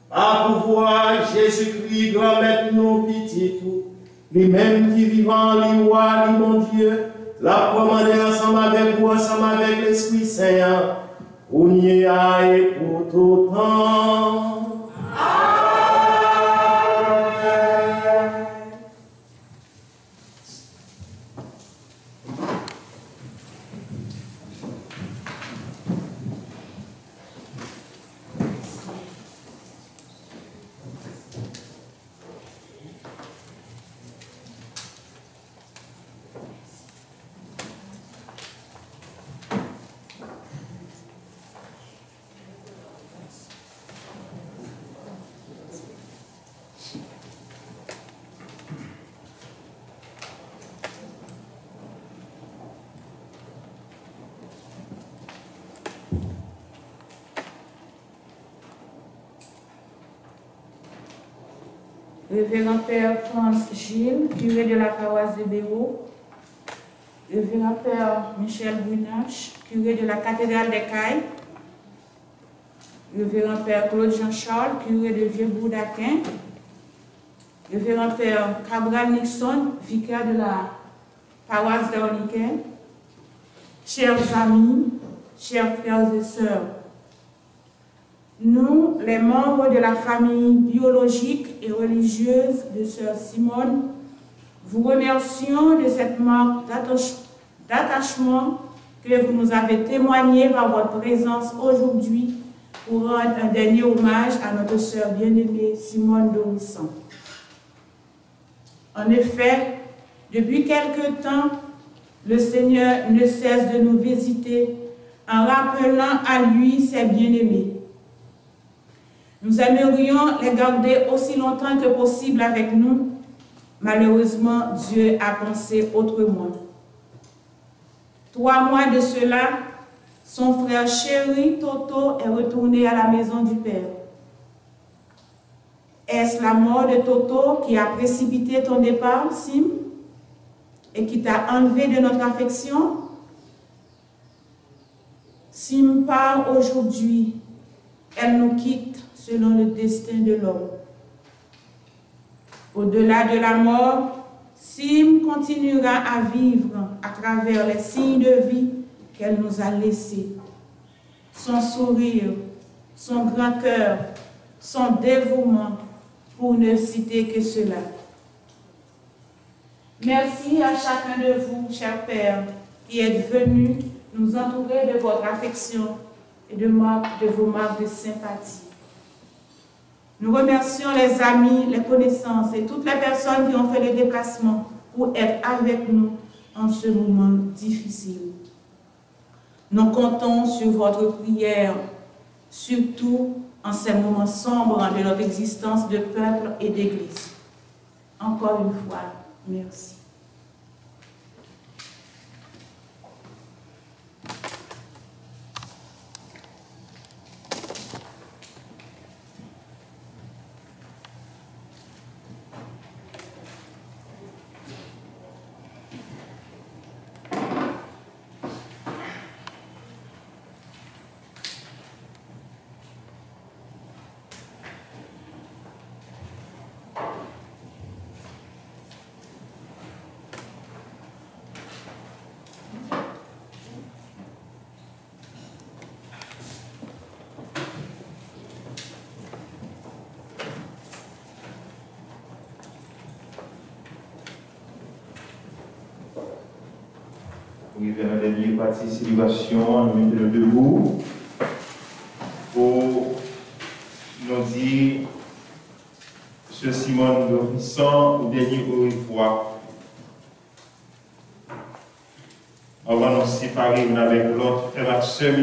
Par pouvoir, Jésus-Christ, grand maître nous petit tout. Lui-même qui vivant, lui roi, lui mon Dieu, l'a commandé ensemble avec vous, ensemble avec l'Esprit Saint, pour n'y aller pour tout temps. Révérend Père Franz Gilles, curé de la paroisse de Béraud. Révérend Père Michel Brunache, curé de la cathédrale des Cailles. Révérend Père Claude Jean-Charles, curé de Vieux-Bourg-d'Aquin. Révérend Père Cabral Nixon, vicaire de la paroisse d'Orniquet. Chers amis, chers frères et sœurs, nous, les membres de la famille biologique et religieuse de Sœur Simone, vous remercions de cette marque d'attachement que vous nous avez témoigné par votre présence aujourd'hui pour rendre un dernier hommage à notre sœur bien-aimée Simone Dorisson. En effet, depuis quelque temps, le Seigneur ne cesse de nous visiter en rappelant à lui ses bien-aimés. Nous aimerions les garder aussi longtemps que possible avec nous. Malheureusement, Dieu a pensé autrement. 3 mois de cela, son frère chéri Toto est retourné à la maison du Père. Est-ce la mort de Toto qui a précipité ton départ, Sim, et qui t'a enlevé de notre affection? Sim part aujourd'hui. Elle nous quitte selon le destin de l'homme. Au-delà de la mort, Sim continuera à vivre à travers les signes de vie qu'elle nous a laissés. Son sourire, son grand cœur, son dévouement, pour ne citer que cela. Merci à chacun de vous, chers pères, qui êtes venus nous entourer de votre affection et de vos marques de sympathie. Nous remercions les amis, les connaissances et toutes les personnes qui ont fait le déplacement pour être avec nous en ce moment difficile. Nous comptons sur votre prière, surtout en ces moments sombres de notre existence de peuple et d'Église. Encore une fois, merci. Pour arriver à la dernière participation, nous mettons debout pour nous dire, M. Simone Dorisson. reconnaissants au dernier fois. Avant de nous séparer l'un avec l'autre, frère et sœur,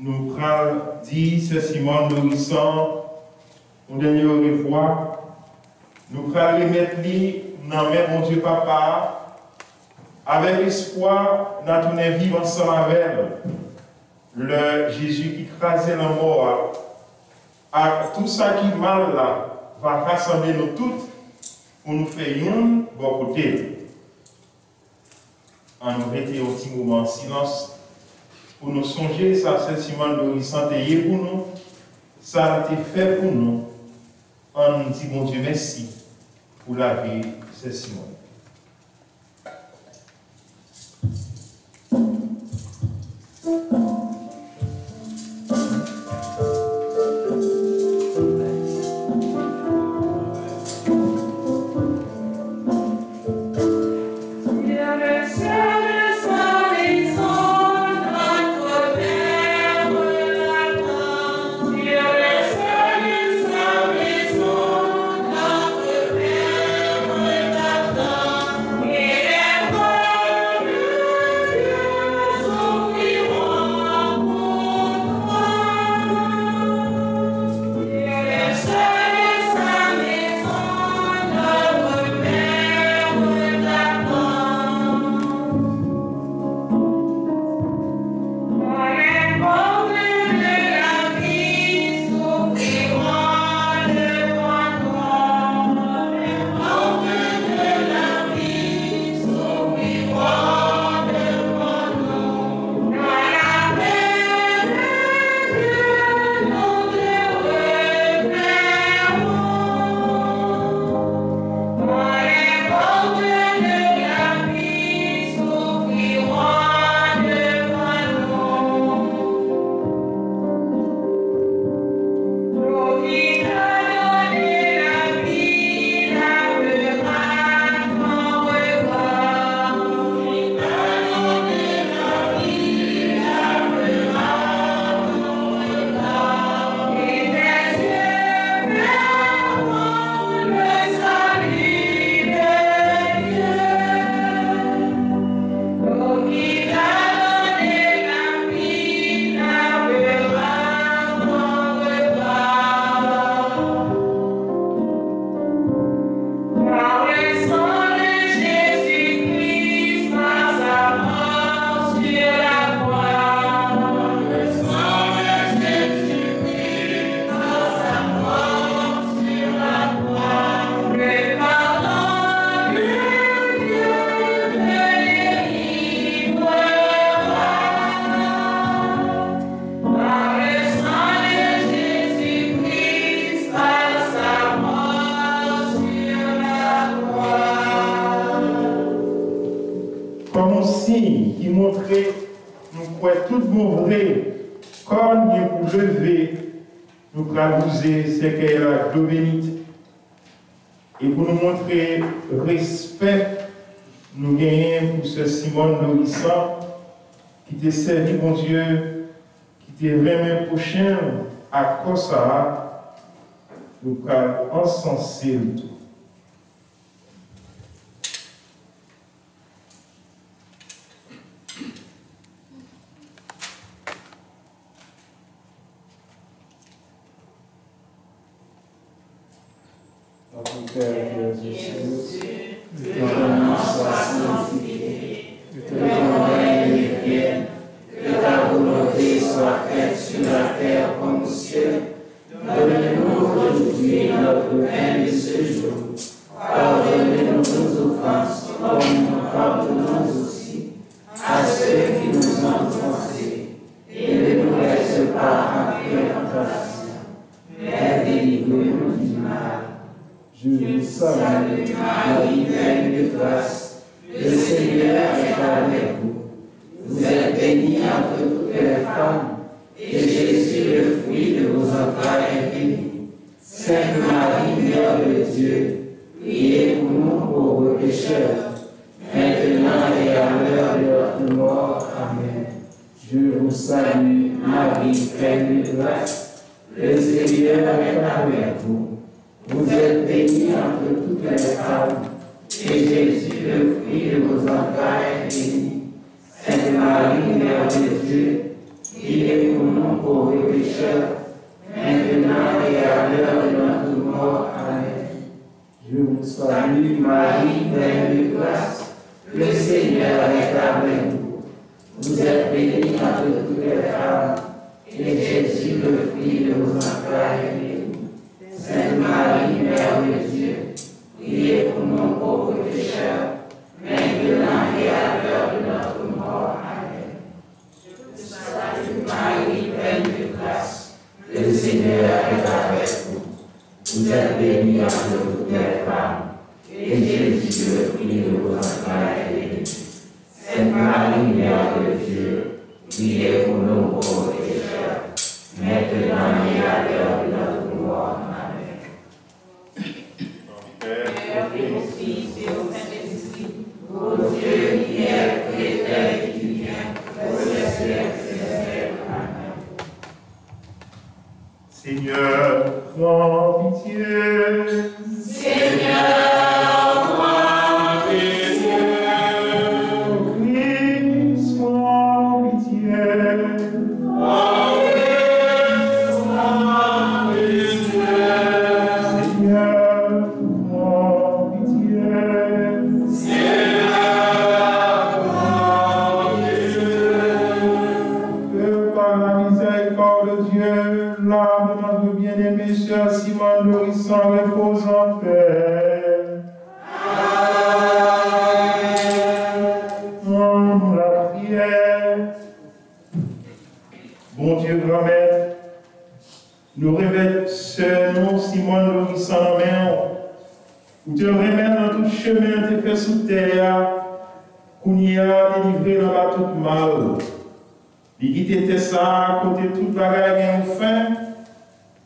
nous prenons dit ce Simon nourrissant au dernier fois. Nous prenons remettre lui dans mon Dieu Papa, avec l'espoir dans tourner vivre ensemble avec le Jésus qui crasait la mort. À tout ça qui est mal là, va rassembler nous toutes pour nous faire un bon côté. En nous mettez un petit moment en silence pour nous songer, ça c'est Simon nourrissant pour nous, ça a été fait pour nous. On nous dit bon Dieu merci pour la vie de c'est Simon. C'est qu'elle a l'eau bénite. Et pour nous montrer respect, nous gagnons pour ce Simon nourrissant qui t'a servi, mon Dieu, qui t'a remis prochain à cause ça, nous allons encenser le tout. Père Jésus, que ton nom soit sanctifié, que ton règne vienne, que ta volonté soit faite sur la terre comme au ciel. Donne-nous aujourd'hui notre pain de ce jour. Pardonne-nous nos offenses, comme nous pardonnons aussi à ceux qui nous ont offensés. Et ne nous laisse pas entrer en tentation, mais délivre-nous du mal. Je vous salue, Marie, pleine de grâce, le Seigneur est avec vous. Vous êtes bénie entre toutes les femmes, et Jésus, le fruit de vos entrailles, est béni. Sainte Marie, Mère de Dieu, priez pour nous pauvres pécheurs, maintenant et à l'heure de notre mort. Amen. Je vous salue, Marie, pleine de grâce, le Seigneur est avec vous. Vous êtes bénie entre toutes les femmes, et Jésus, le fruit de vos entrailles, est béni. Sainte Marie, Mère de Dieu, priez pour nous pauvres pécheurs, maintenant et à l'heure de notre mort. Amen. Je vous salue, Marie, pleine de grâce, le Seigneur est avec vous. Vous êtes bénie entre toutes les femmes, et Jésus, le fruit de vos entrailles, est béni. Sainte Marie, Mère de Dieu, priez pour nous pauvres pécheurs, maintenant et à l'heure de notre mort. Amen. Je vous salue, Marie, pleine de grâce, le Seigneur est avec vous. Vous êtes bénie entre toutes les femmes, et Jésus, le fruit de vos entrailles, est béni. Sainte Marie, Mère de Dieu, priez pour nous pauvres pécheurs, maintenant et à l'heure de notre mort. Amen. Père et au Fils et au Saint-Esprit, Ô Dieu qui est, qui était et qui vient, au siècle des siècles. Amen. Seigneur, prends pitié. Seigneur, prends pitié. Christ, prends pitié. Oh Christ, prends pitié. Seigneur, prends pitié. Seigneur, prends pitié. Que par la miséricorde de Dieu, l'âme de notre bien-aimé Sœur Simone Nourrisson repose en paix. Amen. La prière. Bon Dieu, grand maître, nous remettons Sœur nous, Simone Nourrisson en main, ou te remettre dans tout chemin de fait sous terre, qu'on y a délivré dans la toute mal. Il était ça, côté toute bagaille bien fin,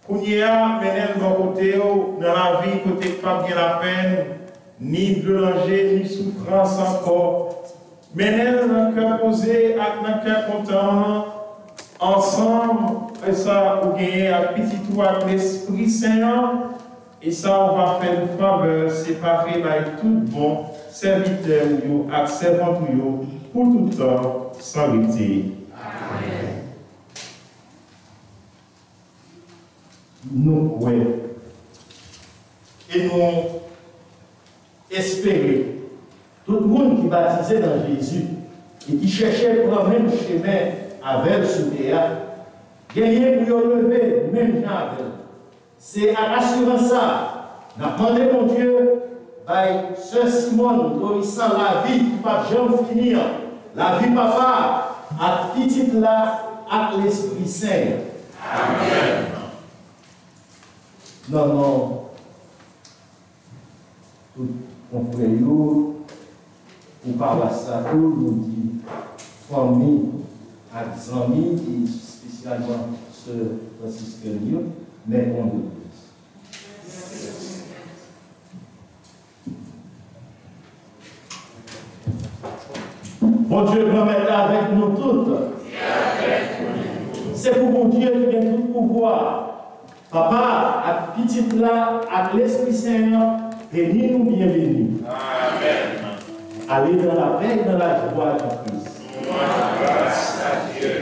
qu'on y a mené de bon côté dans la vie, côté pas bien la peine, ni danger, ni souffrance encore. Mené dans le cœur posé, dans le cœur content, ensemble, et ça, vous gagnez à petit tour avec l'Esprit Saint, et ça, on va faire une faveur, séparer là et tout bon, serviteur, servant pour tout temps, sans répéter. Amen. Nous croyons et nous espérons tout le monde qui est baptisé dans Jésus et qui cherchait pour le même chemin avec sous terre, gagner pour le lever, même genre. C'est à l'assurance ça. Nous demandons mon Dieu, Sœur Simone, Nourrisson la vie qui ne peut jamais finir, la vie papa, à petite là, à l'Esprit Saint. Amen. Non, tout mon frère, ou par ça, nous dit famille, amis, et spécialement ce franciscain, mais on de Bon Dieu, remettre avec nous toutes. C'est pour mon Dieu qui vient tout pouvoir. Papa, à petite là, à l'Esprit Saint, bénis-nous bienvenus. Amen. Allez dans la paix et dans la joie de Christ. Grâce à Dieu.